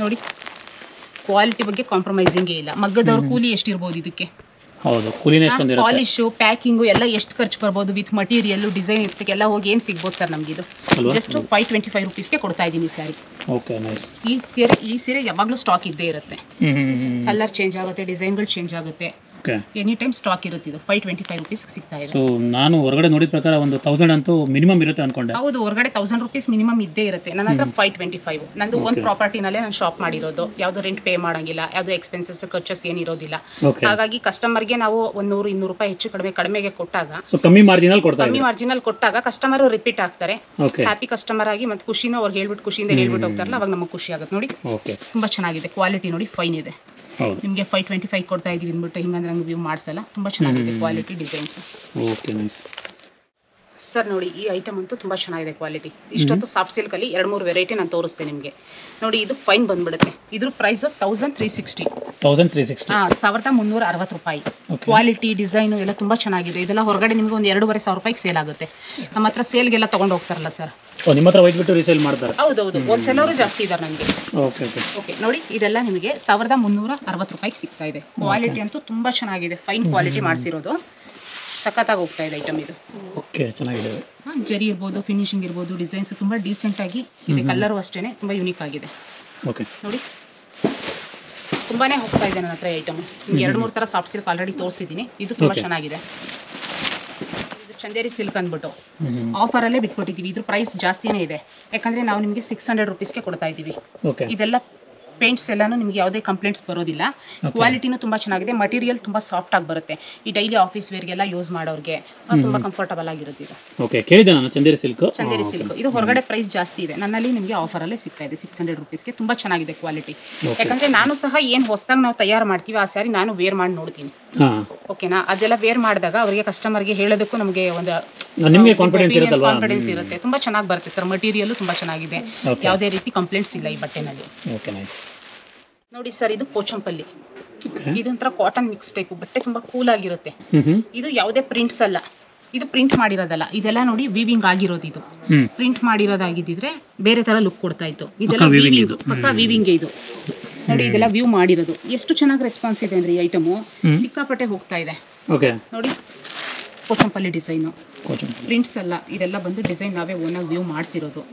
ನೋಡಿ ಕ್ವಾಲಿಟಿ ಬಗ್ಗೆ ಕಾಂಪ್ರಮೈಸಿಂಗೇ ಇಲ್ಲ. ಮಗ್ಗದವ್ರ ಕೂಲಿ ಎಷ್ಟಿರ್ಬೋದು ಇದಕ್ಕೆ? ಪಾಲಿಶು, ಪ್ಯಾಕಿಂಗು ಎಲ್ಲ ಎಷ್ಟು ಖರ್ಚು ಬರ್ಬೋದು ವಿತ್ ಮಟೀರಿಯಲ್, ಡಿಸೈನ್ ಎಲ್ಲ ಹೋಗಿ ಏನು ಸಿಗ್ಬೋದು ಸರ್ ನಮ್ಗೆ? ಇದು ಜಸ್ಟ್ 525 ರೂಪೀಸ್ಗೆ ಕೊಡ್ತಾ ಇದ್ದೀನಿ ಸ್ಯಾರಿ. ಈ ಸೀರೆ ಯಾವಾಗಲೂ ಸ್ಟಾಕ್ ಇದ್ದೇ ಇರುತ್ತೆ. ಕಲರ್ ಚೇಂಜ್ ಆಗುತ್ತೆ, ಡಿಸೈನ್ಗಳು ಚೇಂಜ್ ಆಗುತ್ತೆ, ಎನಿ ಟೈಮ್ ಸ್ಟಾಕ್ ಇರುತ್ತೆ. ಇದು 525 ರೂಪೀಸ್ ಸಿಗ್ತಾ ಇದೆ. ನಾನು ಹೊರಗಡೆ ನೋಡಿದ ಪ್ರಕಾರ ಒಂದು 1000 ಅಂತೂ ಮಿನಿಮಮ್ ಇರುತ್ತೆ ಅನ್ಕೊಂಡೆ. ಹೌದು, ಹೊರಗಡೆ 1000 ರೂಪೀಸ್ ಮಿನಿಮಮ್ ಇದ್ದೇ ಇರುತ್ತೆ. ನನ್ನ ಹತ್ರ 525. ನಂದು ಒಂದು ಪ್ರಾಪರ್ಟಿನಲ್ಲೇ ನಾನು ಶಾಪ್ ಮಾಡಿರೋದು. ಯಾವುದು ರೆಂಟ್ ಪೇ ಮಾಡಂಗಿಲ್ಲ, ಯಾವುದು ಎಕ್ಸ್ಪೆನ್ಸಸ್ ಖರ್ಚಸ್ ಏನಿರೋದಿಲ್ಲ. ಹಾಗಾಗಿ ಕಸ್ಟಮರ್ಗೆ ನಾವು 100-200 ರೂಪಾಯಿ ಹೆಚ್ಚು ಕಡಿಮೆಗೆ ಕೊಟ್ಟಾಗ, ಕಮ್ಮಿ ಮಾರ್ಜಿನಲ್ ಕೊಟ್ಟಾಗ ಕಸ್ಟಮರ್ ರಿಪೀಟ್ ಆಗ್ತಾರೆ. ಹ್ಯಾಪಿ ಕಸ್ಟಮರ್ ಆಗಿ ಮತ್ತೆ ಖುಷಿನೂ ಅವ್ರು ಹೇಳ್ಬಿಟ್ಟು ಖುಷಿಯಿಂದ ಹೇಳ್ಬಿಟ್ಟು ಹೋಗ್ತಾರಲ್ಲ, ಅವಾಗ ನಮಗೆ ಖುಷಿ ಆಗುತ್ತೆ. ನೋಡಿ ತುಂಬಾ ಚೆನ್ನಾಗಿದೆ ಕ್ವಾಲಿಟಿ. ನೋಡಿ ಫೈನ್ ಇದೆ. ನಿಮಗೆ 525 ಕೊಡ್ತಾ ಇದೀವಿ ಅಂದ್ಬಿಟ್ಟು ಹಿಂಗಂದ್ರೆ ನಂಗೆ ವ್ಯೂ ಮಾಡಿಸಲ್ಲ. ತುಂಬ ಚೆನ್ನಾಗಿದೆ ಕ್ವಾಲಿಟಿ, ಡಿಸೈನ್ಸ್. ಸರ್ ನೋಡಿ, ಈ ಐಟಮ್ ಅಂತೂ ತುಂಬ ಚೆನ್ನಾಗಿದೆ ಕ್ವಾಲಿಟಿ. ಇಷ್ಟೊತ್ತು ಸಾಫ್ಟ್ ಸಿಲ್ಕಲ್ಲಿ 2-3 ವೆರೈಟಿ ನಾನು ತೋರಿಸ್ತೆ ನಿಮಗೆ. ನೋಡಿ, ಇದು ಫೈನ್ ಬಂದ್ಬಿಡುತ್ತೆ. ಇದ್ರ ಪ್ರೈಸ್ 1360. 1360 ರೂಪಾಯಿ. ಕ್ವಾಲಿಟಿ ಡಿಸೈನು ಎಲ್ಲ ತುಂಬ ಚೆನ್ನಾಗಿದೆ. ಇದೆಲ್ಲ ಹೊರಗಡೆ ನಿಮಗೆ ಒಂದು 2,500 ರೂಪಾಯಿಗೆ ಸೇಲ್ ಆಗುತ್ತೆ. ನಮ್ಮ ಹತ್ರ ಸೇಲ್ಗೆಲ್ಲ ತೊಗೊಂಡು ಹೋಗ್ತಾರಲ್ಲ ಸರ್, ನಿಮ್ಮ ಹತ್ರ ಒಯ್ದ್ಬಿಟ್ಟು ರೀಸೇಲ್ ಮಾಡ್ತಾರೆ? ಹೌದೌದು, ಹೋಲ್ಸೇಲರು ಜಾಸ್ತಿ ಇದ್ದಾರೆ ನನಗೆ. ಓಕೆ ನೋಡಿ, ಇದೆಲ್ಲ ನಿಮಗೆ 1360 ರೂಪಾಯಿಗೆ ಸಿಗ್ತಾ ಇದೆ. ಕ್ವಾಲಿಟಿ ಅಂತೂ ತುಂಬ ಚೆನ್ನಾಗಿದೆ, ಫೈನ್ ಕ್ವಾಲಿಟಿ ಮಾಡಿಸಿರೋದು. ಸಖತ್ತಾಗಿ ಹೋಗ್ತಾ ಇದೆ ಐಟಮ್ ಇದು. ಓಕೆ, ಚೆನ್ನಾಗಿದೆ. ಜರಿ ಇರ್ಬೋದು, ಫಿನಿಶಿಂಗ್ ಇರ್ಬೋದು, ಡಿಸೈನ್ಸ್ ತುಂಬ ಡೀಸೆಂಟ್ ಆಗಿ ಇದೆ. ಕಲರು ಅಷ್ಟೇ ತುಂಬ ಯೂನಿಕ್ ಆಗಿದೆ. ಓಕೆ ನೋಡಿ, ತುಂಬಾ ಹೋಗ್ತಾ ಇದೆ ನನ್ನ ಹತ್ರ ಐಟಮ್. ನಿಮ್ಗೆ 2-3 ಥರ ಸಾಫ್ಟ್ ಸಿಲ್ಕ್ ಆಲ್ರೆಡಿ ತೋರಿಸಿದ್ದೀನಿ. ಇದು ತುಂಬ ಚೆನ್ನಾಗಿದೆ. ಇದು ಚಂದೇರಿ ಸಿಲ್ಕ್ ಅಂದ್ಬಿಟ್ಟು ಆಫರಲ್ಲೇ ಬಿಟ್ಕೊಟ್ಟಿದ್ದೀವಿ. ಇದ್ರ ಪ್ರೈಸ್ ಜಾಸ್ತಿನೇ ಇದೆ, ಯಾಕಂದರೆ ನಾವು ನಿಮಗೆ 600 ರುಪೀಸ್ಗೆ ಕೊಡ್ತಾ ಇದ್ದೀವಿ. ಇದೆಲ್ಲ ಪೇಂಟ್ಸ್ ಎಲ್ಲಾನು ನಿಮಗೆ ಯಾವುದೇ ಕಂಪ್ಲೇಂಟ್ಸ್ ಬರೋದಿಲ್ಲ. ಕ್ವಾಲಿಟಿನೂ ತುಂಬ ಚೆನ್ನಾಗಿದೆ. ಮಟೀರಿಯಲ್ ತುಂಬ ಸಾಫ್ಟ್ ಆಗಿ ಬರುತ್ತೆ. ಈ ಡೈಲಿ ಆಫೀಸ್ ವೇರ್ಗೆಲ್ಲ ಯೂಸ್ ಮಾಡೋರಿಗೆ ತುಂಬ ಕಂಫರ್ಟಬಲ್ ಆಗಿರುತ್ತೆ ಇದು. ಓಕೆ, ಕೇಳಿದೆ ನಾನು ಚಂದೇರಿ ಸಿಲ್ಕ್. ಇದು ಹೊರಗಡೆ ಪ್ರೈಸ್ ಜಾಸ್ತಿ ಇದೆ, ನನ್ನಲ್ಲಿ ನಿಮಗೆ ಆಫರಲ್ಲೇ ಸಿಗ್ತಾ ಇದೆ 600 ರುಪೀಸ್ಗೆ. ತುಂಬ ಚೆನ್ನಾಗಿದೆ ಕ್ವಾಲಿಟಿ. ಯಾಕಂದರೆ ನಾನು ಸಹ ಏನು ಹೊಸದಾಗಿ ನಾವು ತಯಾರು ಮಾಡ್ತೀವಿ ಆ ಸ್ಯಾರಿ ನಾನು ವೇರ್ ಮಾಡಿ ನೋಡ್ತೀನಿ. ಓಕೆನಾ, ಅದೆಲ್ಲ ವೇರ್ ಮಾಡಿದಾಗ ಅವರಿಗೆ ಕಸ್ಟಮರ್ಗೆ ಹೇಳೋದಕ್ಕೂ ನಮಗೆ ಒಂದು ಕಾನ್ಫಿಡೆನ್ಸ್ ಇರುತ್ತೆ. ತುಂಬ ಚೆನ್ನಾಗಿ ಬರುತ್ತೆ ಸರ್. ಮಟೀರಿಯಲ್ ತುಂಬ ಚೆನ್ನಾಗಿದೆ, ಯಾವುದೇ ರೀತಿ ಕಂಪ್ಲೇಂಟ್ಸ್ ಇಲ್ಲ ಈ ಬಟ್ಟೆನಲ್ಲಿ. ನೋಡಿ ಸರ್, ಇದು ಪೋಚಂಪಲ್ಲಿ. ಇದೊಂಥರ ಕಾಟನ್ ಮಿಕ್ಸ್ ಟೈಪ್ ಬಟ್ಟೆ, ತುಂಬಾ ಕೂಲ್ ಆಗಿರುತ್ತೆ. ಇದು ಯಾವುದೇ ಪ್ರಿಂಟ್ಸ್ ಅಲ್ಲ, ಇದು ಪ್ರಿಂಟ್ ಮಾಡಿರೋದಲ್ಲ. ಇದೆಲ್ಲ ನೋಡಿ ವೀವಿಂಗ್ ಆಗಿರೋದು. ಇದು ಪ್ರಿಂಟ್ ಮಾಡಿರೋದಾಗಿದ್ದಿದ್ರೆ ಬೇರೆ ತರ ಲುಕ್ ಕೊಡ್ತಾ ಇತ್ತು. ಇದೆಲ್ಲ ವೀವಿಂಗ್, ಪಕ್ಕಾ ವೀವಿಂಗ್ ಇದು. ನೋಡಿ, ಇದೆಲ್ಲ ವ್ಯೂ ಮಾಡಿರೋದು. ಎಷ್ಟು ಚೆನ್ನಾಗಿ ರೆಸ್ಪಾನ್ಸ್ ಇದೆ ಅಂದ್ರೆ ಈ ಐಟಮು ಸಿಕ್ಕಾಪಟ್ಟೆ ಹೋಗ್ತಾ ಇದೆ. ನೋಡಿ, ಪೋಚಂಪಲ್ಲಿ ಡಿಸೈನು, ಪ್ರಿಂಟ್ಸ್ ಅಲ್ಲ, ಇದೆಲ್ಲ ಬಂದು ಡಿಸೈನ್ ನಾವೇ ಓನಾಗಿ ವ್ಯೂ ಮಾಡಿಸಿರೋದು.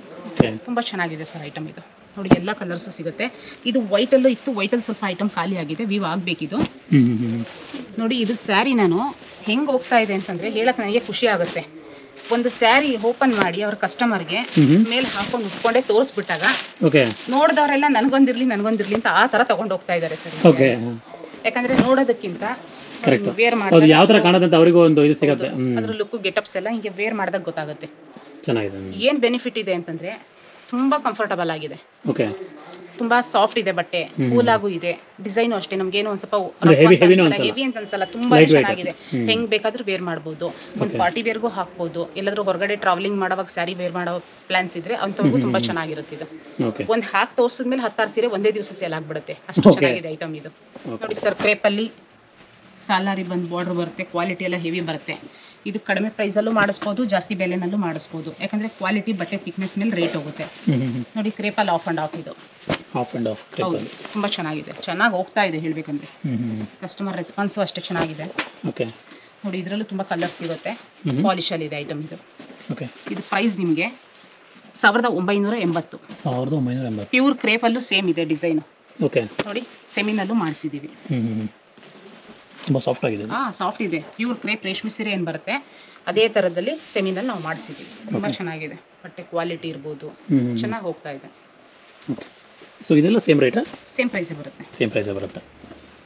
ತುಂಬ ಚೆನ್ನಾಗಿದೆ ಸರ್ ಐಟಮ್ ಇದು. ನೋಡಿ, ಎಲ್ಲ ಕಲರ್ಸು ಸಿಗುತ್ತೆ. ಇದು ವೈಟಲ್ಲೂ ಇತ್ತು, ವೈಟಲ್ಲಿ ಸ್ವಲ್ಪ ಐಟಮ್ ಖಾಲಿ ಆಗಿದೆ, ವ್ಯೂ ಆಗಬೇಕಿದು. ನೋಡಿ, ಇದು ಸ್ಯಾರಿ ನಾನು ಹೆಂಗೆ ಹೋಗ್ತಾ ಇದೆ ಅಂತಂದರೆ ಹೇಳಕ್ಕೆ ನನಗೆ ಖುಷಿ ಆಗುತ್ತೆ. ಒಂದು ಸ್ಯಾರಿ ಓಪನ್ ಮಾಡಿ ಅವ್ರ ಕಸ್ಟಮರ್ಗೆ ಮೇಲೆ ಹಾಕೊಂಡು ಉಟ್ಕೊಂಡೆ ತೋರಿಸ್ಬಿಟ್ಟಾಗ ನೋಡಿದವರೆಲ್ಲ ನನಗೊಂದಿರ್ಲಿ ಅಂತ ಆ ಥರ ತಗೊಂಡು ಹೋಗ್ತಾ ಇದ್ದಾರೆ ಸರ್. ಯಾಕಂದರೆ ನೋಡೋದಕ್ಕಿಂತ ವೇರ್ ಮಾಡಿ ಯಾವ ಥರ ಕಾಣೋದಂತ ಅವರಿಗೂ ಒಂದು ಇದು ಸಿಗುತ್ತೆ. ಅದ್ರ ಲುಕ್ ಗೆಟಪ್ಸ್ ಎಲ್ಲ ಹಿಂಗೆ ವೇರ್ ಮಾಡಿದಾಗ ಗೊತ್ತಾಗುತ್ತೆ. ಚೆನ್ನಾಗಿದೆ. ಏನು ಬೆನಿಫಿಟ್ ಇದೆ ಅಂತಂದರೆ ತುಂಬ ಕಂಫರ್ಟಬಲ್ ಆಗಿದೆ. ತುಂಬಾ ಸಾಫ್ಟ್ ಇದೆ ಬಟ್ಟೆ, ಕೂಲ್ ಆಗು ಇದೆ. ಡಿಸೈನು ಅಷ್ಟೇ, ನಮ್ಗೇನು ಒಂದು ಸ್ವಲ್ಪ ಹೆವಿ ಅಂತ ಅನ್ಸಲ್ಲ, ತುಂಬಾ ಚೆನ್ನಾಗಿದೆ. ಹೆಂಗ್ ಬೇಕಾದ್ರೂ ವೇರ್ ಮಾಡ್ಬೋದು. ಒಂದು ಪಾರ್ಟಿ ವೇರ್ಗೂ ಹಾಕ್ಬೋದು. ಎಲ್ಲಾದ್ರೂ ಹೊರಗಡೆ ಟ್ರಾವೆಲಿಂಗ್ ಮಾಡೋವಾಗ ಸ್ಯಾರಿ ವೇರ್ ಮಾಡೋ ಪ್ಲಾನ್ಸ್ ಇದ್ರೆ ಅಂತವ್ರಿಗೂ ತುಂಬಾ ಚೆನ್ನಾಗಿರುತ್ತೆ ಇದು. ಒಂದು ಹಾಕಿ ತೋರಿಸಿದ್ಮೇಲೆ 10 ಸೀರೆ ಒಂದೇ ದಿವಸ ಸೇಲ್ ಆಗ್ಬಿಡುತ್ತೆ, ಅಷ್ಟು ಚೆನ್ನಾಗಿದೆ ಐಟಮ್ ಇದು. ನೋಡಿ ಸರ್, ಕ್ರೇಪಲ್ಲಿ ಸಾಲಾರಿ ಬಂದು ಬಾರ್ಡರ್ ಬರುತ್ತೆ. ಕ್ವಾಲಿಟಿ ಎಲ್ಲ ಹೆವಿ ಬರುತ್ತೆ. ಇದು ಕಡಿಮೆ ಪ್ರೈಸಲ್ಲೂ ಮಾಡಿಸ್ಬೋದು, ಜಾಸ್ತಿ ಬೆಲೆನಲ್ಲೂ ಮಾಡಿಸ್ಬೋದು. ಯಾಕಂದರೆ ಕ್ವಾಲಿಟಿ ಬಟ್ಟೆ ಥಿಕ್ನೆಸ್ ಮೇಲೆ ರೇಟ್ ಹೋಗುತ್ತೆ. ನೋಡಿ, ಕ್ರೇಪಲ್ಲಿ ಆಫ್ ಆ್ಯಂಡ್ ಆಫ್ ಇದು. ಹೌದು, ತುಂಬ ಚೆನ್ನಾಗಿದೆ, ಚೆನ್ನಾಗಿ ಹೋಗ್ತಾ ಇದೆ ಹೇಳಬೇಕಂದ್ರೆ. ಕಸ್ಟಮರ್ ರೆಸ್ಪಾನ್ಸು ಅಷ್ಟೇ ಚೆನ್ನಾಗಿದೆ. ನೋಡಿ, ಇದರಲ್ಲೂ ತುಂಬ ಕಲರ್ಸ್ ಸಿಗುತ್ತೆ. ಪಾಲಿಶಲ್ಲಿ ಇದೆ ಐಟಮ್ ಇದು. ಇದು ಪ್ರೈಸ್ ನಿಮಗೆ 1980. ಪ್ಯೂರ್ ಕ್ರೇಪಲ್ಲೂ ಸೇಮ್ ಇದೆ ಡಿಸೈನು. ನೋಡಿ, ಸೆಮಿನಲ್ಲೂ ಮಾಡಿಸಿದ್ದೀವಿ. ತುಂಬ ಸಾಫ್ಟ್ ಆಗಿದೆ. ಸಾಫ್ಟ್ ಇದೆ. ಪ್ಯೂರ್ ಕ್ರೇಪ್ ರೇಷ್ಮೆ ಸೀರೆ ಏನು ಬರುತ್ತೆ ಅದೇ ಥರದಲ್ಲಿ ಸೆಮಿನಲ್ಲಿ ನಾವು ಮಾಡಿಸಿದ್ದೀವಿ. ತುಂಬ ಚೆನ್ನಾಗಿದೆ ಬಟ್ಟೆ. ಕ್ವಾಲಿಟಿ ಇರ್ಬೋದು, ಚೆನ್ನಾಗಿ ಹೋಗ್ತಾ ಇದೆ. ಸೊ ಇದೆಲ್ಲ ಸೇಮ್ ರೇಟಾ? ಸೇಮ್ ಪ್ರೈಸೇ ಬರುತ್ತೆ.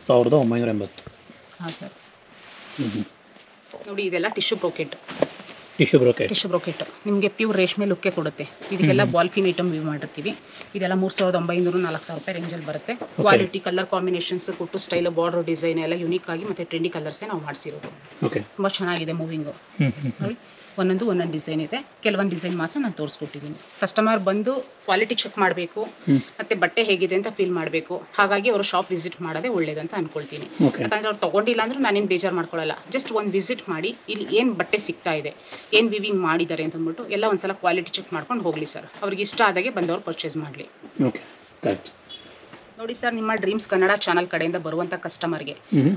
1980. ಹಾಂ ಸರ್. ನೋಡಿ, ಇದೆಲ್ಲ ಟಿಶ್ಯೂ ಬ್ರೋಕೆಟ್. ಟಿಶ್ಯೂ ಬ್ರೋಕೆಟ್ ನಿಮಗೆ ಪ್ಯೂರ್ ರೇಷ್ಮೆ ಲುಕ್ಕೆ ಕೊಡುತ್ತೆ. ಇದಕ್ಕೆಲ್ಲ ಬಾಲ್ಫಿನ್ ಐಟಮ್ ಯೂಸ್ ಮಾಡಿರ್ತೀವಿ. ಇದೆಲ್ಲ 3900-4000 ರೂಪಾಯಿ ರೇಂಜಲ್ಲಿ ಬರುತ್ತೆ. ಕ್ವಾಲಿಟಿ, ಕಲರ್ ಕಾಂಬಿನೇಷನ್ಸ್ ಕೊಟ್ಟು ಸ್ಟೈಲ್, ಬಾರ್ಡರ್ ಡಿಸೈನ್ ಎಲ್ಲ ಯೂನಿಕ್ ಆಗಿ ಮತ್ತು ಟ್ರೆಂಡಿ ಕಲರ್ಸೇ ನಾವು ಮಾಡಿಸಿರೋದು. ತುಂಬ ಚೆನ್ನಾಗಿದೆ ಮೂವಿಂಗು. ನೋಡಿ, ಒಂದೊಂದು ಡಿಸೈನ್ ಇದೆ. ಕೆಲವೊಂದು ಡಿಸೈನ್ ಮಾತ್ರ ನಾನು ತೋರಿಸ್ಕೊಟ್ಟಿದ್ದೀನಿ. ಕಸ್ಟಮರ್ ಬಂದು ಕ್ವಾಲಿಟಿ ಚೆಕ್ ಮಾಡಬೇಕು ಮತ್ತು ಬಟ್ಟೆ ಹೇಗಿದೆ ಅಂತ ಫೀಲ್ ಮಾಡಬೇಕು. ಹಾಗಾಗಿ ಅವರು ಶಾಪ್ ವಿಸಿಟ್ ಮಾಡೋದೇ ಒಳ್ಳೇದಂತ ಅನ್ಕೊಳ್ತೀನಿ. ಯಾಕಂದರೆ ಅವ್ರು ತೊಗೊಂಡಿಲ್ಲ ಅಂದರೂ ನಾನೇನು ಬೇಜಾರು ಮಾಡ್ಕೊಳ್ಳಲ್ಲ. ಜಸ್ಟ್ ಒಂದು ವಿಸಿಟ್ ಮಾಡಿ ಇಲ್ಲಿ ಏನು ಬಟ್ಟೆ ಸಿಗ್ತಾ ಇದೆ, ಏನು ವಿವಿಂಗ್ ಮಾಡಿದ್ದಾರೆ ಅಂತ ಅಂದ್ಬಿಟ್ಟು ಎಲ್ಲ ಒಂದ್ಸಲ ಕ್ವಾಲಿಟಿ ಚೆಕ್ ಮಾಡ್ಕೊಂಡು ಹೋಗಲಿ ಸರ್. ಅವ್ರಿಗೆ ಇಷ್ಟ ಆದಾಗೆ ಬಂದವರು ಪರ್ಚೇಸ್ ಮಾಡಲಿ. ನೋಡಿ ಸರ್, ನಿಮ್ಮ ಡ್ರೀಮ್ಸ್ ಕನ್ನಡ ಚಾನಲ್ ಕಡೆಯಿಂದ ಬರುವಂಥ ಕಸ್ಟಮರ್ಗೆ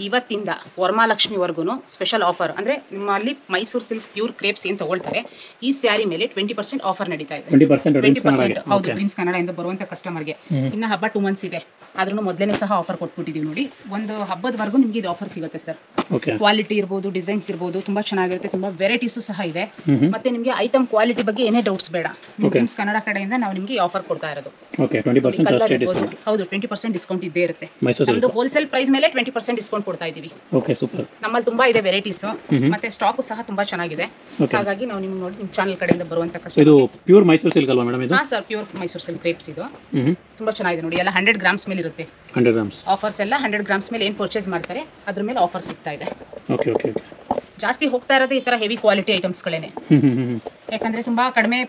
ಇವತ್ತಿಂದ ವರಮಹಾಲಕ್ಷ್ಮಿವರೆಗೂ ಸ್ಪೆಷಲ್ ಆಫರ್. ಅಂದರೆ ನಿಮ್ಮಲ್ಲಿ ಮೈಸೂರು ಸಿಲ್ಕ್ ಪ್ಯೂರ್ ಕ್ರೇಪ್ಸ್ ಏನು ತಗೊಳ್ತಾರೆ ಈ ಸ್ಯಾರಿ ಮೇಲೆ 20% ಆಫರ್ ನಡೀತಾ ಇದೆ. 20%. ಹೌದು, ಡ್ರೀಮ್ಸ್ ಕನ್ನಡದಿಂದ ಬರುವಂಥ ಕಸ್ಟಮರ್ಗೆ. ಇನ್ನು ಹಬ್ಬ 2 months ಇದೆ, ಆದ್ರೂ ಮೊದಲೇ ಸಹ ಆಫರ್ ಕೊಟ್ಬಿಟ್ಟಿದ್ದೀವಿ. ನೋಡಿ, ಒಂದು ಹಬ್ಬದವರೆಗೂ ನಿಮಗೆ ಇದು ಆಫರ್ ಸಿಗುತ್ತೆ ಸರ್. ಕ್ವಾಲಿಟಿ ಇರ್ಬೋದು, ಡಿಸೈನ್ಸ್ ಇರ್ಬೋದು, ತುಂಬ ಚೆನ್ನಾಗಿರುತ್ತೆ. ತುಂಬ ವೆರೈಟೀಸು ಸಹ ಇದೆ. ಮತ್ತೆ ನಿಮಗೆ ಐಟಮ್ ಕ್ವಾಲಿಟಿ ಬಗ್ಗೆ ಏನೇ ಡೌಟ್ಸ್ ಬೇಡ, ಡ್ರೀಮ್ಸ್ ಕನ್ನಡ ಕಡೆಯಿಂದ ನಾವು ನಿಮಗೆ ಆಫರ್ ಕೊಡ್ತಾ ಇರೋದು. ಹೌದು, 20% ಡಿಸ್ಕೌಂಟ್ ಇದ್ದೇ ಇರುತ್ತೆ. ನಮ್ಮದು ಹೋಲ್ಸೇಲ್ ಪ್ರೈಸ್ ಮೇಲೆ 20% ಡಿಸ್ಕೌಂಟ್ ಕೊಡ್ತಾ ಇದ್ದೀವಿ. ನಮ್ಮಲ್ಲಿ ತುಂಬಾ ಇದೆ ವೆರೈಟೀಸ್, ಮತ್ತೆ ಸ್ಟಾಕು ಸಹ ತುಂಬಾ ಚೆನ್ನಾಗಿದೆ. ಹಾಗಾಗಿ ನಾವು ನಿಮ್ಗೆ ನೋಡಿ ನಿಮ್ಮ ಚಾನಲ್ ಕಡೆಯಿಂದ ಬರುವಂತ ಕಸ್ಟಮರ್. ಇದು ಪ್ಯೂರ್ ಮೈಸೂರು ಸಿಲ್ಕ್ ಅಲ್ವಾ ಮೇಡಮ್? ಇದು ಹಾಂ sir, pure Mysuru silk crepes ಇದು. ತುಂಬಾ ಚೆನ್ನಾಗಿದೆ ನೋಡಿ, ಎಲ್ಲ 100 ಗ್ರಾಮ್ಸ್ ಮೇಲೆ ಇರುತ್ತೆ. 100 ಗ್ರಾಮ್ಸ್ ಆಫರ್ಸ್ ಎಲ್ಲ 100 ಗ್ರಾಮ್ಸ್ ಮೇಲೆ ಏನು ಪರ್ಚೇಸ್ ಮಾಡ್ತಾರೆ ಅದ್ರ ಮೇಲೆ ಆಫರ್ ಸಿಗ್ತಾ ಇದೆ. ಜಾಸ್ತಿ ಹೋಗ್ತಾ ಇರೋದೇ ಈ ತರ ಹೆವಿ ಕ್ವಾಲಿಟಿ ಐಟಮ್ಸ್ಗಳೇನೆ. ಯಾಕಂದ್ರೆ ತುಂಬಾ ಕಡಿಮೆ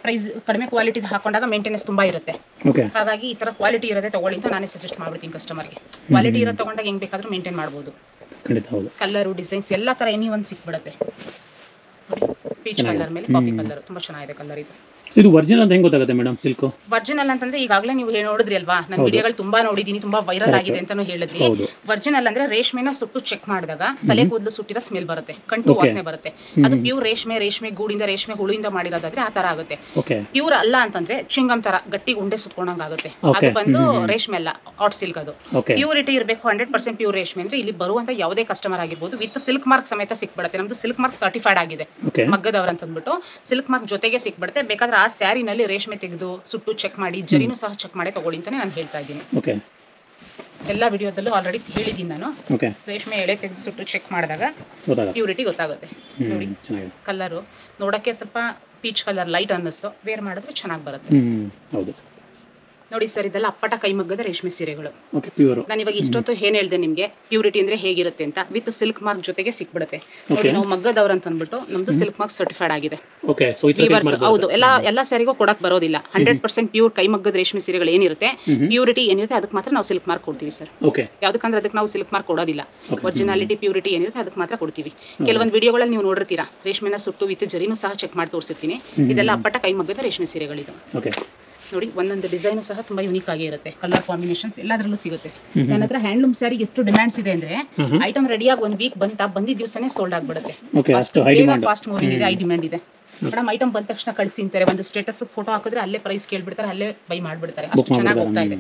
ಕ್ವಾಲಿಟಿ ಹಾಕೊಂಡಾಗ ಮೇಂಟೆನೆನ್ಸ್ ತುಂಬಾ ಇರುತ್ತೆ. ಹಾಗಾಗಿ ಈ ತರ ಕ್ವಾಲಿಟಿ ಇರೋದೇ ತಗೊಳ್ಳಿ ಅಂತ ನಾನೇ ಸಜೆಸ್ಟ್ ಮಾಡ್ಬಿಡ್ತೀನಿ ಕಸ್ಟಮರ್ಗೆ. ಕ್ವಾಲಿಟಿ ಇರೋದು ತಗೊಂಡಾಗ ಹೆಂಗ್ ಬೇಕಾದ್ರೂ ಮೇಂಟೈನ್ ಮಾಡ್ಬೋದು. ಕಲರು ಡಿಸೈನ್ಸ್ ಎಲ್ಲ ತರ ಎನಿ ಒಂದು ಸಿಕ್ಬಿಡುತ್ತೆ. ಪೀಚ್ ಕಲರ್ ಮೇಲೆ ಕಾಫಿ ಕಲರ್ ತುಂಬಾ ಚೆನ್ನಾಗಿದೆ ಕಲರ್ ಇದು. ಇದು ಒರಿಜಿನಲ್ ಅಂತ ಹೆಂಗ್ ಗೊತ್ತಾಗುತ್ತೆ ಮೇಡಂ ಸಿಲ್ಕ್? ಒರಿಜಿನಲ್ ಅಂತಂದ್ರೆ ಈಗಾಗಲೇ ನೀವು ನೋಡಿದ್ರಿ ಅಲ್ವಾ, ನಾನು ವಿಡಿಯೋಗಳು ತುಂಬಾ ನೋಡಿದೀನಿ, ತುಂಬಾ ವೈರಲ್ ಆಗಿದೆ ಅಂತಾನು ಹೇಳಿದ್ರಿ. ಒರಿಜಿನಲ್ ಅಂದ್ರೆ ರೇಷ್ಮೆನ ಸುಟ್ಟು ಚೆಕ್ ಮಾಡಿದಾಗ ತಲೆ ಕೂದಲು ಸುಟ್ಟಿರೋ ಸ್ಮೆಲ್ ಬರುತ್ತೆ, ಕಂಟು ವಾಸನೆ ಬರುತ್ತೆ. ಅದು ಪ್ಯೂರ್ ರೇಷ್ಮೆ ಗೂಡಿಂದ ರೇಷ್ಮೆ ಹುಳುಯಿಂದ ಮಾಡಿರೋದಾದ್ರೆ ಆ ತರ ಆಗುತ್ತೆ. ಪ್ಯೂರ್ ಅಲ್ಲ ಅಂತಂದ್ರೆ ಚಿಂಗಮ್ ತರ ಗಟ್ಟಿ ಉಂಡೆ ಸುತ್ಕೊಂಡಂಗ್ ಆಗುತ್ತೆ. ಅದು ಬಂದು ರೇಷ್ಮೆ ಅಲ್ಲ, ಹಾಟ್ ಸಿಲ್ಕ್. ಅದು ಪ್ಯೂರಿಟಿ ಇರಬೇಕು, 100% ಪ್ಯೂರ್ ರೇಷ್ಮೆ. ಅಂದ್ರೆ ಇಲ್ಲಿ ಬರುವಂತ ಯಾವುದೇ ಕಸ್ಟಮರ್ ಆಗಿರ್ಬೋದು ವಿತ್ ಸಿಲ್ಕ್ ಮಾರ್ಕ್ ಸಮೇತ ಸಿಕ್ಬಿಡುತ್ತೆ. ನಮ್ದು ಸಿಲ್ಕ್ ಮಾರ್ಕ್ ಸರ್ಟಿಫೈಡ್ ಆಗಿದೆ ಮಗ್ಗದವ್ರ ಅಂತ ಅಂದ್ಬಿಟ್ಟು ಸಿಲ್ಕ್ ಮಾರ್ಕ್ ಜೊತೆಗೆ ಸಿಕ್ಬಿಡುತ್ತೆ. ಬೇಕಾದ್ರೆ ಆ ಸ್ಯಾರಿನಲ್ಲಿ ರೇಷ್ಮೆ ತೆಗೆದು ಸುಟ್ಟು ಚೆಕ್ ಮಾಡಿ, ಜರಿನೂ ಸಹ ಚೆಕ್ ಮಾಡಿ ತಗೊಳ್ಳಿ ಅಂತಾನೆ ನಾನು ಹೇಳ್ತಾ ಇದ್ದೀನಿ. ಎಲ್ಲ ವಿಡಿಯೋದಲ್ಲೂ ಆಲ್ರೆಡಿ ಹೇಳಿದ್ದೀನಿ ನಾನು. ರೇಷ್ಮೆ ಎಳೆ ತೆಗೆದು ಸುಟ್ಟು ಚೆಕ್ ಮಾಡಿದಾಗ ಪ್ಯೂರಿಟಿ ಗೊತ್ತಾಗುತ್ತೆ. ನೋಡಿ ಕಲರು ನೋಡಕ್ಕೆ ಸ್ವಲ್ಪ ಪೀಚ್ ಕಲರ್ ಲೈಟ್ ಅನ್ನಿಸ್ತು, ವೇರ್ ಮಾಡಿದ್ರೆ ಚೆನ್ನಾಗಿ ಬರುತ್ತೆ. ನೋಡಿ ಸರ್, ಇದೆಲ್ಲ ಅಪ್ಪಟ ಕೈಮಗ್ಗದ ರೇಷ್ಮೆ ಸೀರೆಗಳು. ನಾನು ಇವಾಗ ಇಷ್ಟೊತ್ತು ಏನ್ ಹೇಳ್ದೆ ನಿಮ್ಗೆ ಪ್ಯೂರಿಟಿ ಅಂದ್ರೆ ಹೇಗಿರುತ್ತೆ ಅಂತ. ವಿತ್ ಸಿಲ್ಕ್ ಮಾರ್ಕ್ ಜೊತೆಗೆ ಸಿಕ್ಬಿಡುತ್ತೆ. ನೋಡಿ ನಾವು ಮಗ್ಗದವ್ರ ಅಂತ ಅಂದ್ಬಿಟ್ಟು ನಮ್ದು ಸಿಲ್ಕ್ ಮಾರ್ಕ್ ಸರ್ಟಿಫೈಡ್ ಆಗಿದೆ. ಹೌದು, ಎಲ್ಲ ಸ್ಯಾರಿಗೂ ಕೊಡಕ್ ಬರೋದಿಲ್ಲ. 100% ಪ್ಯೂರ್ ಕೈಮಗ್ಗದ ರೇಷ್ಮೆ ಸೀರೆಗಳು ಏನಿರುತ್ತೆ, ಪ್ಯೂರಿಟಿ ಏನಿರುತ್ತೆ ಅದಕ್ಕೆ ಮಾತ್ರ ನಾವು ಸಿಲ್ಕ್ ಮಾರ್ಕ್ ಕೊಡ್ತೀವಿ ಸರ್. ಯಾವ್ದಕ್ಕಂದ್ರೆ ಅದಕ್ಕೆ ನಾವು ಸಿಲ್ಕ್ ಮಾರ್ಕ್ ಕೊಡೋದಿಲ್ಲ. ಒರಿಜಿನಾಲಿಟಿ ಪ್ಯೂರಿಟಿ ಏನಿರುತ್ತೆ ಅದಕ್ಕೆ ಮಾತ್ರ ಕೊಡ್ತೀವಿ. ಕೆಲವೊಂದು ವಿಡಿಯೋಗಳಲ್ಲಿ ನೀವು ನೋಡಿರ್ತೀರಾ, ರೇಷ್ಮೆನ ಸುಟ್ಟು ವಿತ್ ಜರಿನೂ ಸಹ ಚೆಕ್ ಮಾಡಿ ತೋರಿಸಿರ್ತೀನಿ. ಇದೆಲ್ಲ ಅಪ್ಪಟ ಕೈಮಗ್ಗದ ರೇಷ್ಮೆ ಸೀರೆಗಳಿದು. ನೋಡಿ ಒಂದೊಂದು ಡಿಸೈನ್ ಸಹ ತುಂಬಾ ಯೂನಿಕ್ ಆಗಿ ಇರುತ್ತೆ. ಕಲರ್ ಕಾಂಬಿನೇಷನ್ಸ್ ಎಲ್ಲದರಲ್ಲೂ ಸಿಗುತ್ತೆ. ನನ್ನ ಹತ್ರ ಹ್ಯಾಂಡ್ಲೂಮ್ ಸ್ಯಾರಿ ಎಷ್ಟು ಡಿಮ್ಯಾಂಡ್ಸ್ ಇದೆ ಅಂದ್ರೆ ಐಟಮ್ ರೆಡಿಯಾಗಿ 1 ವೀಕ್ ಬಂದಿದ್ದ ದಿವಸನೇ ಸೋಲ್ಡ್ ಆಗ್ಬಿಡುತ್ತೆ. ಫಾಸ್ಟ್ ಮೂವಿಂಗ್ ಇದೆ, ಹೈ ಡಿಮ್ಯಾಂಡ್ ಇದೆ. ಮೇಡಮ್ ಐಟಮ್ ಬಂದ ತಕ್ಷಣ ಕಳಿಸಿ ಅಂತಾರೆ. ಒಂದು ಸ್ಟೇಟಸ್ ಫೋಟೋ ಹಾಕಿದ್ರೆ ಅಲ್ಲೇ ಪ್ರೈಸ್ ಕೇಳ್ಬಿಡ್ತಾರೆ, ಅಲ್ಲೇ ಬೈ ಮಾಡ್ಬಿಡ್ತಾರೆ. ಅಷ್ಟು ಚೆನ್ನಾಗಿ ಹೋಗ್ತಾ ಇದೆ.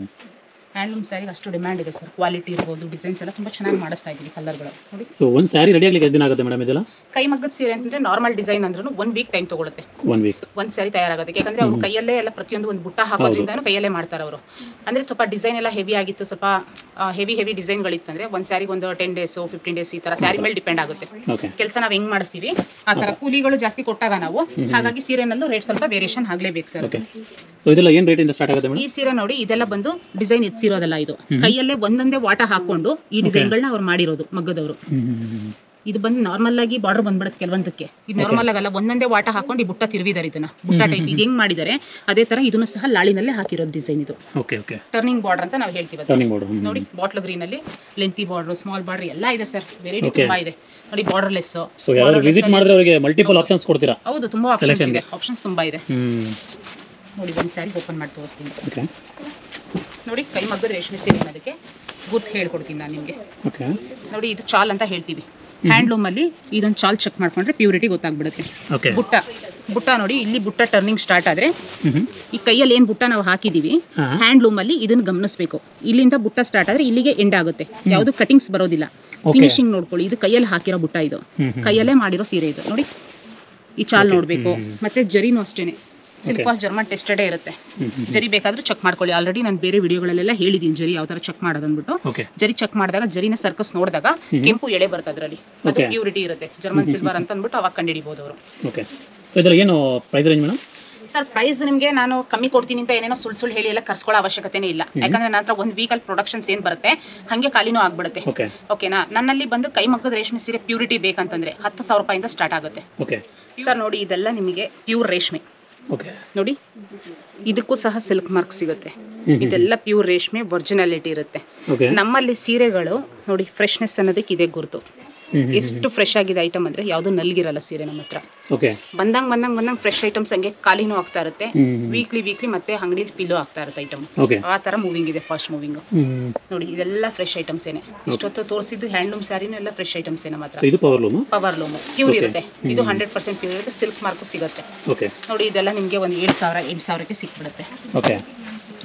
ಹ್ಯಾಂಡ್ಲೂಮ್ ಸ್ಯಾರಿಗೆ ಅಷ್ಟು ಡಿಮ್ಯಾಂಡ್ ಇದೆ ಸರ್. ಕ್ವಾಲಿಟಿ ಇರ್ಬೋದು, ಡಿಸೈನ್ಸ್ ಎಲ್ಲ ತುಂಬಾ ಚೆನ್ನಾಗಿ ಮಾಡಿಸ್ತಾ ಇದ್ದೀವಿ ಕಲರ್ಗಳು. ನೋಡಿ ಸೊ ಒಂದು ಸ್ಯಾರಿ ರೆಡಿ ಆಗಲಿಕ್ಕೆ ಎಷ್ಟು ದಿನ ಆಗುತ್ತೆ ಮೇಡಮ್ ಇದೆಲ್ಲ? ಕೈಮಗ್ಗದ ಸೀರೆ ಅಂತಂದ್ರೆ ನಾರ್ಮಲ್ ಡಿಸೈನ್ ಅಂದ್ರೂ 1 ವೀಕ್ ಟೈಮ್ ತಗೊಳುತ್ತೆ. 1 ವೀಕ್ ಒಂದು ಸ್ಯಾರಿ ತಯಾರಾಗುತ್ತೆ. ಯಾಕಂದ್ರೆ ಅವ್ರು ಕೈಯಲ್ಲೇ ಎಲ್ಲ ಪ್ರತಿಯೊಂದು ಒಂದು ಬುಟ್ಟ ಹಾಕೋದ್ರಿಂದಾನು ಕೈಯಲ್ಲೇ ಮಾಡ್ತಾರೆ ಅವರು. ಅಂದ್ರೆ ಸ್ವಲ್ಪ ಡಿಸೈನ್ ಎಲ್ಲ ಹೆವಿ ಆಗಿತ್ತು, ಸ್ವಲ್ಪ ಹೆವಿ ಡಿಸೈನ್ಗಳಿತ್ತಂದ್ರೆ ಒಂದು ಸ್ಯಾರಿಗೆ ಒಂದು 10 days 15 days ಈ ತರ ಸ್ಯಾರಿ ಮೇಲೆ ಡಿಪೆಂಡ್ ಆಗುತ್ತೆ. ಕೆಲಸ ನಾವು ಹೆಂಗ್ ಮಾಡಿಸ್ತೀವಿ ಆ ತರ ಕೂಲಿಗಳು ಜಾಸ್ತಿ ಕೊಟ್ಟಾಗ ನಾವು, ಹಾಗಾಗಿ ಸೀರೆನಲ್ಲೂ ರೇಟ್ ಸ್ವಲ್ಪ ವೇರಿಯೇಷನ್ ಆಗ್ಲೇಬೇಕು ಸರ್. ಸೊ ಇದೆಲ್ಲ ಏನು ರೇಟ್ ಇಂದ ಸ್ಟಾರ್ಟ್ ಆಗುತ್ತೆ? ಈ ಸೀರೆ ನೋಡಿ, ಇದೆಲ್ಲ ಬಂದು ಡಿಸೈನ್ ಇರೋದಲ್ಲ, ಇದು ಕೈಯಲ್ಲೇ ಒಂದೊಂದೇ ವಾಟ ಹಾಕೊಂಡು ಈ ಡಿಸೈನ್ಗಳನ್ನ ಅವ್ರು ಮಾಡಿರೋದು ಮಗ್ಗದವರು. ಇದು ಬಂದು ನಾರ್ಮಲ್ ಆಗಿ ಬಾರ್ಡರ್ ಬಂದ್ಬಿಡುತ್ತೆ ಕೆಲವೊಂದಕ್ಕೆ. ಇದು ನಾರ್ಮಲ್ ಆಗಲ್ಲ, ಒಂದೊಂದೇ ವಾಟ ಹಾಕೊಂಡು ಈ ಬುಟ್ಟ ತಿರುವಿದಾರೆ. ಇದನ್ನ ಬುಟ್ಟ ಟೈಪ್ ಇದು ಹೆಂಗ್ ಮಾಡಿದ್ದಾರೆ ಅದೇ ತರ ಇದನ್ನು ಸಹ ಲಾಳಿನಲ್ಲೇ ಹಾಕಿರೋದು ಡಿಸೈನ್ ಇದು. ಟರ್ನಿಂಗ್ ಬಾರ್ಡರ್ ಅಂತ ನಾವು ಹೇಳ್ತೀವಿ. ನೋಡಿ ಬಾಟ್ಲ್ ಗ್ರೀನ್ ಅಲ್ಲಿ ಲೆಂತಿ ಬಾರ್ಡರ್, ಸ್ಮಾಲ್ ಬಾರ್ಡರ್ ಎಲ್ಲ ಇದೆ ಸರ್. ವೆರೈಟಿ ತುಂಬಾ ಇದೆ. ನೋಡಿ ಬಾರ್ಡರ್ ಲೆಸ್. ಮಲ್ಟಿಪಲ್ ಆಪ್ಷನ್ಸ್ ಕೊಡ್ತೀರಾ? ಹೌದು, ತುಂಬಾ ಆಪ್ಷನ್ಸ್ ಇದೆ. ಆಪ್ಷನ್ಸ್ ತುಂಬಾ ಇದೆ. ನೋಡಿ ಒಂದು ಸ್ಯಾರಿ ಓಪನ್ ಮಾಡಿ ತೋರಿಸ್ತೀನಿ. ನೋಡಿ ಕೈಮಗ್ಗದ ರೇಷ್ಮೆ ಸೀರೆ ಅನ್ನೋದಕ್ಕೆ ಗುರ್ತು ಹೇಳ್ಕೊಡ್ತೀನಿ ನಾನು ನಿಮಗೆ. ನೋಡಿ ಇದು ಚಾಲ್ ಅಂತ ಹೇಳ್ತೀವಿ. ಹ್ಯಾಂಡ್ಲೂಮ್ ಅಲ್ಲಿ ಇದೊಂದು ಚಾಲ್ ಚೆಕ್ ಮಾಡ್ಕೊಂಡ್ರೆ ಪ್ಯೂರಿಟಿ ಗೊತ್ತಾಗ್ಬಿಡುತ್ತೆ. ಬುಟ್ಟ ನೋಡಿ, ಇಲ್ಲಿ ಬುಟ್ಟ ಟರ್ನಿಂಗ್ ಸ್ಟಾರ್ಟ್ ಆದ್ರೆ ಈ ಕೈಯಲ್ಲಿ ಏನ್ ಬುಟ್ಟ ನಾವು ಹಾಕಿದೀವಿ ಹ್ಯಾಂಡ್ಲೂಮ್ ಅಲ್ಲಿ ಇದನ್ನ ಗಮನಿಸಬೇಕು. ಇಲ್ಲಿಂದ ಬುಟ್ಟ ಸ್ಟಾರ್ಟ್ ಆದ್ರೆ ಇಲ್ಲಿಗೆ ಎಂಡ್ ಆಗುತ್ತೆ. ಯಾವುದು ಕಟಿಂಗ್ಸ್ ಬರೋದಿಲ್ಲ. ಫಿನಿಶಿಂಗ್ ನೋಡ್ಕೊಳ್ಳಿ. ಇದು ಕೈಯಲ್ಲಿ ಹಾಕಿರೋ ಬುಟ್ಟ, ಇದು ಕೈಯಲ್ಲೇ ಮಾಡಿರೋ ಸೀರೆ ಇದು. ನೋಡಿ ಈ ಚಾಲ್ ನೋಡ್ಬೇಕು. ಮತ್ತೆ ಜರಿನೂ ಅಷ್ಟೇನೆ ಸಿಲ್ಕ್ ವಾಶ್ ಜರ್ಮನ್ ಟೆಸ್ಟೆಡೇ ಇರುತ್ತೆ. ಜರಿ ಬೇಕಾದ್ರೂ ಚೆಕ್ ಮಾಡ್ಕೊಳ್ಳಿ. ಆಲ್ರೆಡಿ ನಾನು ಬೇರೆ ವಿಡಿಯೋಗಳಲ್ಲೆಲ್ಲ ಹೇಳಿದ್ದೀನಿ ಜರಿ ಯಾವ ತರ ಚೆಕ್ ಮಾಡೋದು ಅಂದ್ಬಿಟ್ಟು. ಜರಿ ಚೆಕ್ ಮಾಡಿದಾಗ ಜರಿನ ಸರ್ಕಸ್ ನೋಡಿದಾಗ ಕೆಂಪು ಎಳೆ ಬರುತ್ತೆ ಅದರಲ್ಲಿ, ಅದು ಪ್ಯೂರಿಟಿ ಇರುತ್ತೆ. ಜರ್ಮನ್ ಸಿಲ್ವರ್ ಅಂತ ಅಂದ್ಬಿಟ್ಟು ಅವಾಗ ಕಂಡುಹಿಡಿಬಹುದು ಅವರು. ಏನು price range madam? Sir price ನಿಮಗೆ ನಾನು ಕಮ್ಮಿ ಕೊಡ್ತೀನಿ ಅಂತ ಏನೇನೋ ಸುಳ್ಳು ಹೇಳಿ ಎಲ್ಲ ಕರ್ಸ್ಕೊಳ್ಳೋ ಅವಶ್ಯಕತೆನೇ ಇಲ್ಲ. ಯಾಕಂದ್ರೆ ನನ್ನ ಹತ್ರ 1 ವೀಕಲ್ಲಿ ಪ್ರೊಡಕ್ಷನ್ಸ್ ಏನ್ ಬರುತ್ತೆ ಹಂಗೆ ಖಾಲಿನೂ ಆಗ್ಬಿಡುತ್ತೆ. ಓಕೆನಾ? ನನ್ನಲ್ಲಿ ಬಂದು ಕೈಮಗ್ಗದ ರೇಷ್ಮೆ ಸೀರೆ ಪ್ಯೂರಿಟಿ ಬೇಕಂತಂದ್ರೆ 10,000 ರೂಪಾಯಿಂದ ಸ್ಟಾರ್ಟ್ ಆಗುತ್ತೆ ಸರ್. ನೋಡಿ ಇದೆಲ್ಲ ನಿಮಗೆ ಪ್ಯೂರ್ ರೇಷ್ಮೆ. ನೋಡಿ ಇದಕ್ಕೂ ಸಹ ಸಿಲ್ಕ್ ಮಾರ್ಕ್ ಸಿಗುತ್ತೆ. ಇದೆಲ್ಲ ಪ್ಯೂರ್ ರೇಷ್ಮೆ, ಒರಿಜಿನಾಲಿಟಿ ಇರುತ್ತೆ. ನಮ್ಮಲ್ಲಿ ಸೀರೆಗಳು ನೋಡಿ ಫ್ರೆಶ್ನೆಸ್ ಅನ್ನೋದಕ್ಕೆ ಇದೇ ಗುರುತು. ಎಷ್ಟು ಫ್ರೆಶ್ ಆಗಿದೆ ಐಟಮ್ ಅಂದ್ರೆ ಯಾವ್ದು ನಲ್ಗಿರಲ್ಲ ಸೀರೆ ನಮ್ಮ ಹತ್ರ. ಬಂದಂಗ್ ಫ್ರೆಶ್ ಐಟಮ್ಸ್ ಹಂಗೆ ಖಾಲಿನೂ ಆಗ್ತಾ ಇರುತ್ತೆ. ವೀಕ್ಲಿ ಮತ್ತೆ ಅಂಗಡಿ ಫಿಲ್ ಆಗ್ತಾ ಇರುತ್ತೆ ಐಟಮ್. ಆ ತರ ಮೂವಿಂಗ್ ಇದೆ, ಫಾಸ್ಟ್ ಮೂವಿಂಗ್. ನೋಡಿ ಇದೆಲ್ಲ ಫ್ರೆಶ್ ಐಟಮ್ಸ್ ಏನೆ. ಇಷ್ಟೊತ್ತು ತೋರಿಸಿದ್ದು ಹ್ಯಾಂಡ್ಲೂಮ್ ಸ್ಯಾರಿನೂ ಎಲ್ಲ ಫ್ರೆಶ್ ಐಟಮ್ಸ್ ಏನ ಮಾತ್ರ. ಪವರ್ ಲೂಮ್ ಪ್ಯೂರ್ ಇರುತ್ತೆ. ಇದು 100% ಪ್ಯೂರ್ ಇರುತ್ತೆ. ಸಿಲ್ಕ್ ಮಾರ್ಕು ಸಿಗುತ್ತೆ. ನೋಡಿ ಇದೆಲ್ಲ ನಿಮ್ಗೆ ಒಂದು 7,000ಕ್ಕೆ ಸಿಕ್ಬಿಡುತ್ತೆ.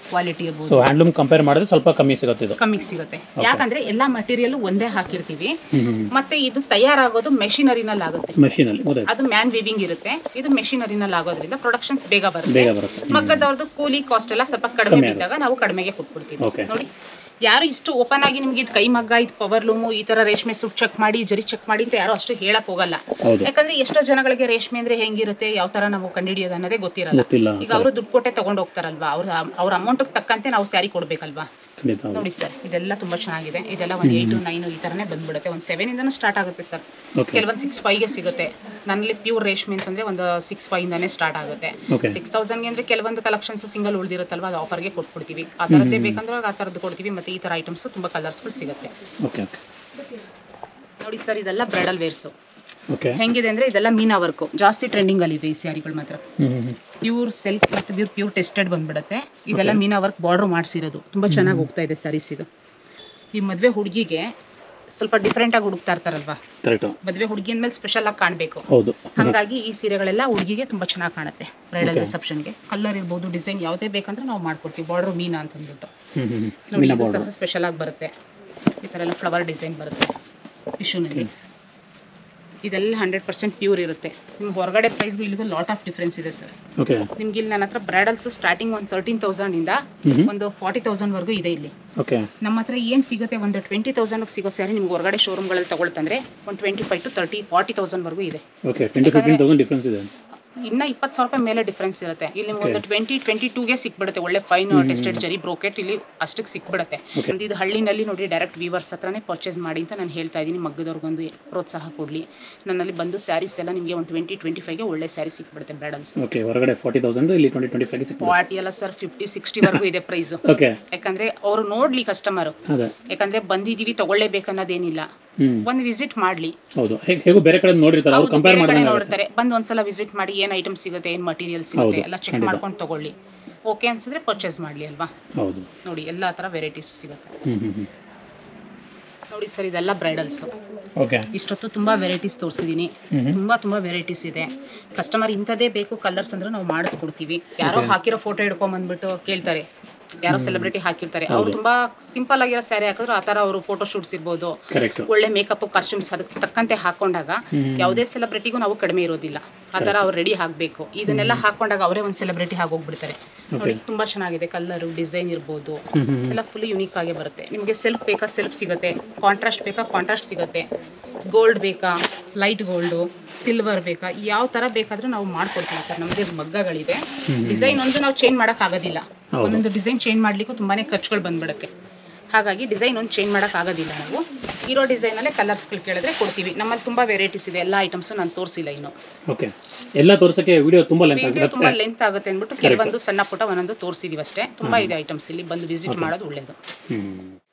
ಕ್ವಾಲಿಟಿ ಇರ್ಬೋದು. ಸೊ ಹ್ಯಾಂಡ್ಲೂಮ್ ಕಂಪೇರ್ ಮಾಡಿದ್ರೆ ಸ್ವಲ್ಪ ಕಮ್ಮಿ ಸಿಗುತ್ತೆ. ಯಾಕಂದ್ರೆ ಎಲ್ಲಾ ಮಟೀರಿಯಲ್ ಒಂದೇ ಹಾಕಿರ್ತೀವಿ. ಮತ್ತೆ ಇದು ತಯಾರಾಗೋದು ಮೆಷಿನರಿನಲ್ಲಿ ಆಗುತ್ತೆ. ಅದು ಮ್ಯಾನ್ ವೀವಿಂಗ್ ಇರುತ್ತೆ. ಇದು ಮೆಷಿನರಿನಲ್ಲಿ ಆಗೋದ್ರಿಂದ ಪ್ರೊಡಕ್ಷನ್ಸ್ ಬೇಗ ಬರುತ್ತೆ. ಮಗ್ಗದವ್ರದ್ದು ಕೂಲಿ ಕಾಸ್ಟ್ ಎಲ್ಲ ಸ್ವಲ್ಪ ಕಡಿಮೆ ಬಿದ್ದಾಗ ನಾವು ಕಡಿಮೆಗೆ ಕೊಟ್ಬಿಡ್ತೀವಿ. ನೋಡಿ ಯಾರು ಇಷ್ಟು ಓಪನ್ ಆಗಿ ನಿಮ್ಗೆ ಇದು ಕೈ ಮಗ್ಗ, ಇದು ಪವರ್ ಲೂಮು, ಈ ತರ ರೇಷ್ಮೆ ಸುಟ್ ಚೆಕ್ ಮಾಡಿ ಜರಿ ಚೆಕ್ ಮಾಡಿ ಅಂತ ಯಾರು ಅಷ್ಟು ಹೇಳಕ್ ಹೋಗಲ್ಲ. ಯಾಕಂದ್ರೆ ಎಷ್ಟೋ ಜನಗಳಿಗೆ ರೇಷ್ಮೆ ಅಂದ್ರೆ ಹೆಂಗಿರುತ್ತೆ, ಯಾವ ತರ ನಾವು ಕಂಡುಹಿಡಿಯೋದು ಅನ್ನೋದೇ ಗೊತ್ತಿರಲ್ಲ. ಈಗ ಅವರು ದುಡ್ಡು ಕೊಟ್ಟೆ ತಗೊಂಡ್ ಹೋಗ್ತಾರಲ್ವಾ, ಅವ್ರ ಅಮೌಂಟ್ ತಕ್ಕಂತೆ ನಾವು ಸ್ಯಾರಿ ಕೊಡ್ಬೇಕಲ್ವಾ. ಖಂಡಿತ ಹೌದು. ನೋಡಿ ಸರ್, ಇದೆಲ್ಲ ತುಂಬಾ ಚೆನ್ನಾಗಿದೆ. ಇದೆಲ್ಲ ಒಂದು 8, 9 ಈ ತರನೇ ಬಂದ್ಬಿಡುತ್ತೆ. ಒಂದು 7 ಇಂದನೂ ಸ್ಟಾರ್ಟ್ ಆಗುತ್ತೆ ಸರ್. ಕೆಲವೊಂದು 6,500ಗೆ ಸಿಗುತ್ತೆ. ನನ್ನಲ್ಲಿ ಪ್ಯೂರ್ ರೇಷ್ಮೆ ಅಂತಂದ್ರೆ ಒಂದು 6,500 ಇಂದಾನೇ ಸ್ಟಾರ್ಟ್ ಆಗುತ್ತೆ. 6,000ಗೆ ಅಂದ್ರೆ ಕೆಲವೊಂದು ಕಲೆಕ್ಷನ್ಸ್ ಸಿಂಗಲ್ ಉಳಿದಿರುತ್ತಲ್ವಾ, ಅದು ಆಫರ್ಗೆ ಕೊಟ್ಬಿಡ್ತೀವಿ. ಆ ಥರದ್ದೇ ಬೇಕಂದ್ರೆ ಆ ಥರದ್ದು ಕೊಡ್ತೀವಿ. ಮತ್ತೆ ಈ ಥರ ಐಟಮ್ಸ್ ತುಂಬ ಕಲರ್ಸ್ಗಳು ಸಿಗುತ್ತೆ. ನೋಡಿ ಸರ್, ಇದೆಲ್ಲ ಬ್ರೈಡಲ್ ವೇರ್ಸು. ಹೆಂಗಿದೆ ಅಂದ್ರೆ ಇದೆಲ್ಲ ಮೀನಾ ವರ್ಕು ಜಾಸ್ತಿ ಟ್ರೆಂಡಿಂಗ್ ಅಲ್ಲಿ ಇದೆ. ಈ ಸ್ಯಾರಿಗಳು ಮಾತ್ರ ಪ್ಯೂರ್ ಸಿಲ್ಕ್ ಮತ್ತು ಪ್ಯೂರ್ ಟೆಸ್ಟೆಡ್ ಬಂದ್ಬಿಡುತ್ತೆ. ಇದೆಲ್ಲ ಮೀನಾ ವರ್ಕ್ ಬಾರ್ಡರ್ ಮಾಡಿಸಿರೋದು ತುಂಬಾ ಚೆನ್ನಾಗಿ ಹೋಗ್ತಾ ಇದೆ ಸ್ಯಾರೀಸ್. ಇದು ಈ ಮದುವೆ ಹುಡುಗಿಗೆ ಸ್ವಲ್ಪ ಡಿಫ್ರೆಂಟ್ ಆಗಿ ಹುಡುಕ್ತಾ ಇರ್ತಾರಲ್ವಾ, ಮದುವೆ ಹುಡುಗಿ ಅಂದ್ಮೇಲೆ ಸ್ಪೆಷಲ್ ಆಗಿ ಕಾಣಬೇಕು. ಹಾಗಾಗಿ ಈ ಸೀರೆಗಳೆಲ್ಲ ಹುಡುಗಿಗೆ ತುಂಬಾ ಚೆನ್ನಾಗಿ ಕಾಣುತ್ತೆ. ಬ್ರೈಡಲ್ ರಿಸೆಪ್ಷನ್ಗೆ ಕಲರ್ ಇರ್ಬೋದು, ಡಿಸೈನ್ ಯಾವುದೇ ಬೇಕಂದ್ರೆ ನಾವು ಮಾಡ್ಕೊಡ್ತೀವಿ. ಬಾರ್ಡರ್ ಮೀನಾ ಅಂತ ಅಂದ್ಬಿಟ್ಟು ನೋಡಿ, ಇದು ಸಹ ಸ್ಪೆಷಲ್ ಆಗಿ ಬರುತ್ತೆ. ಈ ಥರ ಎಲ್ಲ ಫ್ಲವರ್ ಡಿಸೈನ್ ಬರುತ್ತೆ ಟಿಶ್ಯೂನಲ್ಲಿ. ಇದೆಲ್ಲ 100% ಪ್ಯೂರ್ ಇರುತ್ತೆ. ನಿಮ್ಗೆ ಹೊರಗಡೆ ಪ್ರೈಸ್ಗೂ ಇಲ್ಲಿಗೂ ಲಾಟ್ ಆಫ್ ಡಿಫ್ರೆನ್ಸ್ ಇದೆ ಸರ್. ನಿಮ್ಗೆ ಇಲ್ಲಿ ನನ್ನ ಹತ್ರ ಬ್ರೈಡಲ್ಸ್ ಸ್ಟಾರ್ಟಿಂಗ್ ಒಂದು 13,000 ಇಂದ ಒಂದು 40,000 ವರೆಗೂ ಇದೆ ಇಲ್ಲಿ. ನಮ್ಮ ಹತ್ರ ಏನು ಸಿಗುತ್ತೆ, ಒಂದು 20,000 ಸಿಗೋ ಸ್ಯಾರಿ ನಿಮ್ಗೆ ಹೊರಗಡೆ ಶೋರೂಮ್ಗಳಲ್ಲಿ ತಗೊಳ್ತಂದ್ರೆ ಒಂದು 25 to 30, 40,000 ವರೆಗೂ ಇದೆ. ಇನ್ನ 20,000 ರೂಪಾಯಿ ಮೇಲೆ ಡಿಫ್ರೆನ್ಸ್ ಇರುತ್ತೆ. ಇಲ್ಲಿ ಒಂದು 2022ಗೆ ಸಿಕ್ಬಿಡುತ್ತೆ. ಒಳ್ಳೆ ಫೈನ್ ಟೆಸ್ಟೆಡ್ ಜರಿ ಬ್ರೋಕೆಟ್ ಇಲ್ಲಿ ಅಷ್ಟಕ್ಕೆ ಸಿಕ್ಬಿಡುತ್ತೆ. ಇದು ಹಳ್ಳಿನಲ್ಲಿ ನೋಡಿ, ಡೈರೆಕ್ಟ್ ವೀವರ್ಸ್ ಹತ್ರನೇ ಪರ್ಚೇಸ್ ಮಾಡಿ ಅಂತ ನಾನು ಹೇಳ್ತಾ ಇದ್ದೀನಿ. ಮಗ್ಗದವ್ರಿಗೊಂದು ಪ್ರೋತ್ಸಾಹ ಕೊಡಲಿ. ನನ್ನಲ್ಲಿ ಬಂದು ಸ್ಯಾರೀಸ್ ಎಲ್ಲ ನಿಮಗೆ ಒಂದು 20-25ಗೆ ಒಳ್ಳೆ ಸ್ಯಾರಿ ಸಿಕ್ಬಿಡುತ್ತೆ ಬ್ರೈಡಲ್ಸ್. ಹೊರಗಡೆ 40,000 ಇಲ್ಲಿ 20-25 ಸಿಕ್ಬಿಡುತ್ತೆ. 40 ಅಲ್ಲ ಸರ್, 50-60 ವರೆಗೂ ಇದೆ ಪ್ರೈಸ್. ಯಾಕಂದ್ರೆ ಅವರು ನೋಡ್ಲಿ ಕಸ್ಟಮರ್, ಯಾಕಂದ್ರೆ ಬಂದಿದೀವಿ ತಗೊಳ್ಳೇಬೇಕನ್ನೋದೇನಿಲ್ಲ. ಒಂದು ವಿಸಿಟ್ ಮಾಡ್ಲಿ. ಬೇರೆ ಕಡೆ ನೋಡ್ತಾರೆ, ಬಂದು ಒಂದ್ಸಲ ವಿಸಿಟ್ ಮಾಡಿ ಏನ್ ಐಟಮ್ ಸಿಗುತ್ತೆ, ಏನ್ ಮಟೀರಿಯಲ್ ಸಿಗುತ್ತೆ ಎಲ್ಲ ಚೆಕ್ ಮಾಡ್ಕೊಂಡು ತಗೊಳ್ಳಿ. ಓಕೆ ಅನ್ಸಿದ್ರೆ ಪರ್ಚೇಸ್ ಮಾಡ್ಲಿ ಅಲ್ವಾ. ನೋಡಿ ಎಲ್ಲಾ ತರ ವೆರೈಟೀಸ್ ಸಿಗುತ್ತೆ. ನೋಡಿ ಸರ್, ಇದೆಲ್ಲ ಬ್ರೈಡಲ್ಸ್. ಇಷ್ಟೊತ್ತು ತುಂಬಾ ವೆರೈಟೀಸ್ ತೋರಿಸಿದೀನಿ. ತುಂಬಾ ವೆರೈಟೀಸ್ ಇದೆ. ಕಸ್ಟಮರ್ ಇಂಥದೇ ಬೇಕು ಕಲರ್ಸ್ ಅಂದ್ರೆ ನಾವು ಮಾಡಿಸ್ಕೊಡ್ತೀವಿ. ಯಾರೋ ಹಾಕಿರೋ ಫೋಟೋ ಹಿಡ್ಕೊಂಡ್ ಬಂದ್ಬಿಟ್ಟು ಕೇಳ್ತಾರೆ, ಯಾರೋ ಸೆಲೆಬ್ರಿಟಿ ಹಾಕಿರ್ತಾರೆ, ಅವ್ರು ತುಂಬಾ ಸಿಂಪಲ್ ಆಗಿರೋ ಸ್ಯಾರಿ ಹಾಕಿದ್ರು ಆ ತರ ಅವರು ಫೋಟೋ ಶೂಟ್ಸ್ ಇರ್ಬೋದು, ಒಳ್ಳೆ ಮೇಕಪ್ ಕಾಸ್ಟ್ಯೂಮ್ಸ್ ಅದಕ್ಕೆ ತಕ್ಕಂತೆ ಹಾಕೊಂಡಾಗ ಯಾವುದೇ ಸೆಲೆಬ್ರಿಟಿಗೂ ನಾವು ಕಡಿಮೆ ಇರೋದಿಲ್ಲ. ಆ ತರ ಅವ್ರು ರೆಡಿ ಹಾಕ್ಬೇಕು. ಇದನ್ನೆಲ್ಲ ಹಾಕೊಂಡಾಗ ಅವರೇ ಒಂದು ಸೆಲೆಬ್ರಿಟಿ ಆಗೋಗ್ಬಿಡ್ತಾರೆ. ನೋಡಿ ತುಂಬಾ ಚೆನ್ನಾಗಿದೆ. ಕಲರ್ ಡಿಸೈನ್ ಇರ್ಬೋದು ಎಲ್ಲ ಫುಲ್ ಯುನೀಕ್ ಆಗಿ ಬರುತ್ತೆ. ನಿಮಗೆ ಸೆಲ್ಫ್ ಬೇಕಾ ಸೆಲ್ಫ್ ಸಿಗುತ್ತೆ, ಕಾಂಟ್ರಾಸ್ಟ್ ಬೇಕಾ ಕಾಂಟ್ರಾಸ್ಟ್ ಸಿಗುತ್ತೆ, ಗೋಲ್ಡ್ ಬೇಕಾ ಲೈಟ್ ಗೋಲ್ಡು, ಸಿಲ್ವರ್ ಬೇಕಾ, ಯಾವ ತರ ಬೇಕಾದ್ರೂ ನಾವು ಮಾಡ್ಕೊಡ್ತೀವಿ ಸರ್. ನಮಗೆ ಮಗ್ಗಗಳಿದೆ. ಡಿಸೈನ್ ಒಂದು ನಾವು ಚೇಂಜ್ ಮಾಡಕ್ ಆಗೋದಿಲ್ಲ. ಒಂದೊಂದು ಡಿಸೈನ್ ಚೇಂಜ್ ಮಾಡ್ಲಿಕ್ಕೂ ತುಂಬಾನೇ ಖರ್ಚುಗಳು ಬಂದ್ಬಿಡುತ್ತೆ. ಹಾಗಾಗಿ ಡಿಸೈನ್ ಒಂದು ಚೇಂಜ್ ಮಾಡಕ್ ಆಗೋದಿಲ್ಲ. ನಾವು ಇರೋ ಡಿಸೈನಲ್ಲೇ ಕಲರ್ಸ್ಗಳು ಕೇಳಿದ್ರೆ ಕೊಡ್ತೀವಿ. ನಮ್ಮಲ್ಲಿ ತುಂಬಾ ವೆರೈಟೀಸ್ ಇದೆ. ಎಲ್ಲ ಐಟಮ್ಸ್ ನಾನು ತೋರಿಸಿಲ್ಲ ಇನ್ನು. ಎಲ್ಲ ತೋರಿಸಕ್ಕೆ ವಿಡಿಯೋ ತುಂಬಾ ಲೆಂತ್ ಆಗುತ್ತೆ ಅಂದ್ಬಿಟ್ಟು ಕೆಲವೊಂದು ಸಣ್ಣ ಪುಟ್ಟ ಒಂದೊಂದು ತೋರಿಸಿದೀವಿ ಅಷ್ಟೇ. ತುಂಬಾ ಇದೆ ಐಟಮ್ಸ್. ಇಲ್ಲಿ ಬಂದು ವಿಸಿಟ್ ಮಾಡೋದು ಒಳ್ಳೇದು.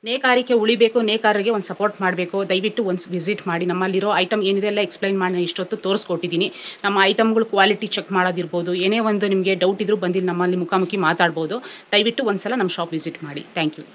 ನೇಕಾರಿಕೆ ಉಳಿಬೇಕು, ನೇಕಾರರಿಗೆ ಒಂದು ಸಪೋರ್ಟ್ ಮಾಡಬೇಕು. ದಯವಿಟ್ಟು ಒಂದು ವಿಸಿಟ್ ಮಾಡಿ. ನಮ್ಮಲ್ಲಿರೋ ಐಟಮ್ ಏನಿದೆ ಎಲ್ಲ ಎಕ್ಸ್ಪ್ಲೈನ್ ಮಾಡಿ ಇಷ್ಟೊತ್ತು ತೋರಿಸ್ಕೊಟ್ಟಿದ್ದೀನಿ. ನಮ್ಮ ಐಟಮ್ಗಳು ಕ್ವಾಲಿಟಿ ಚೆಕ್ ಮಾಡೋದಿರ್ಬೋದು, ಏನೇ ಒಂದು ನಿಮಗೆ ಡೌಟ್ ಇದ್ರೂ ಬಂದಿಲ್ಲ ನಮ್ಮಲ್ಲಿ ಮುಖಾಮುಖಿ ಮಾತಾಡ್ಬೋದು. ದಯವಿಟ್ಟು ಒಂದ್ಸಲ ನಮ್ಮ ಶಾಪ್ ವಿಸಿಟ್ ಮಾಡಿ. Thank you.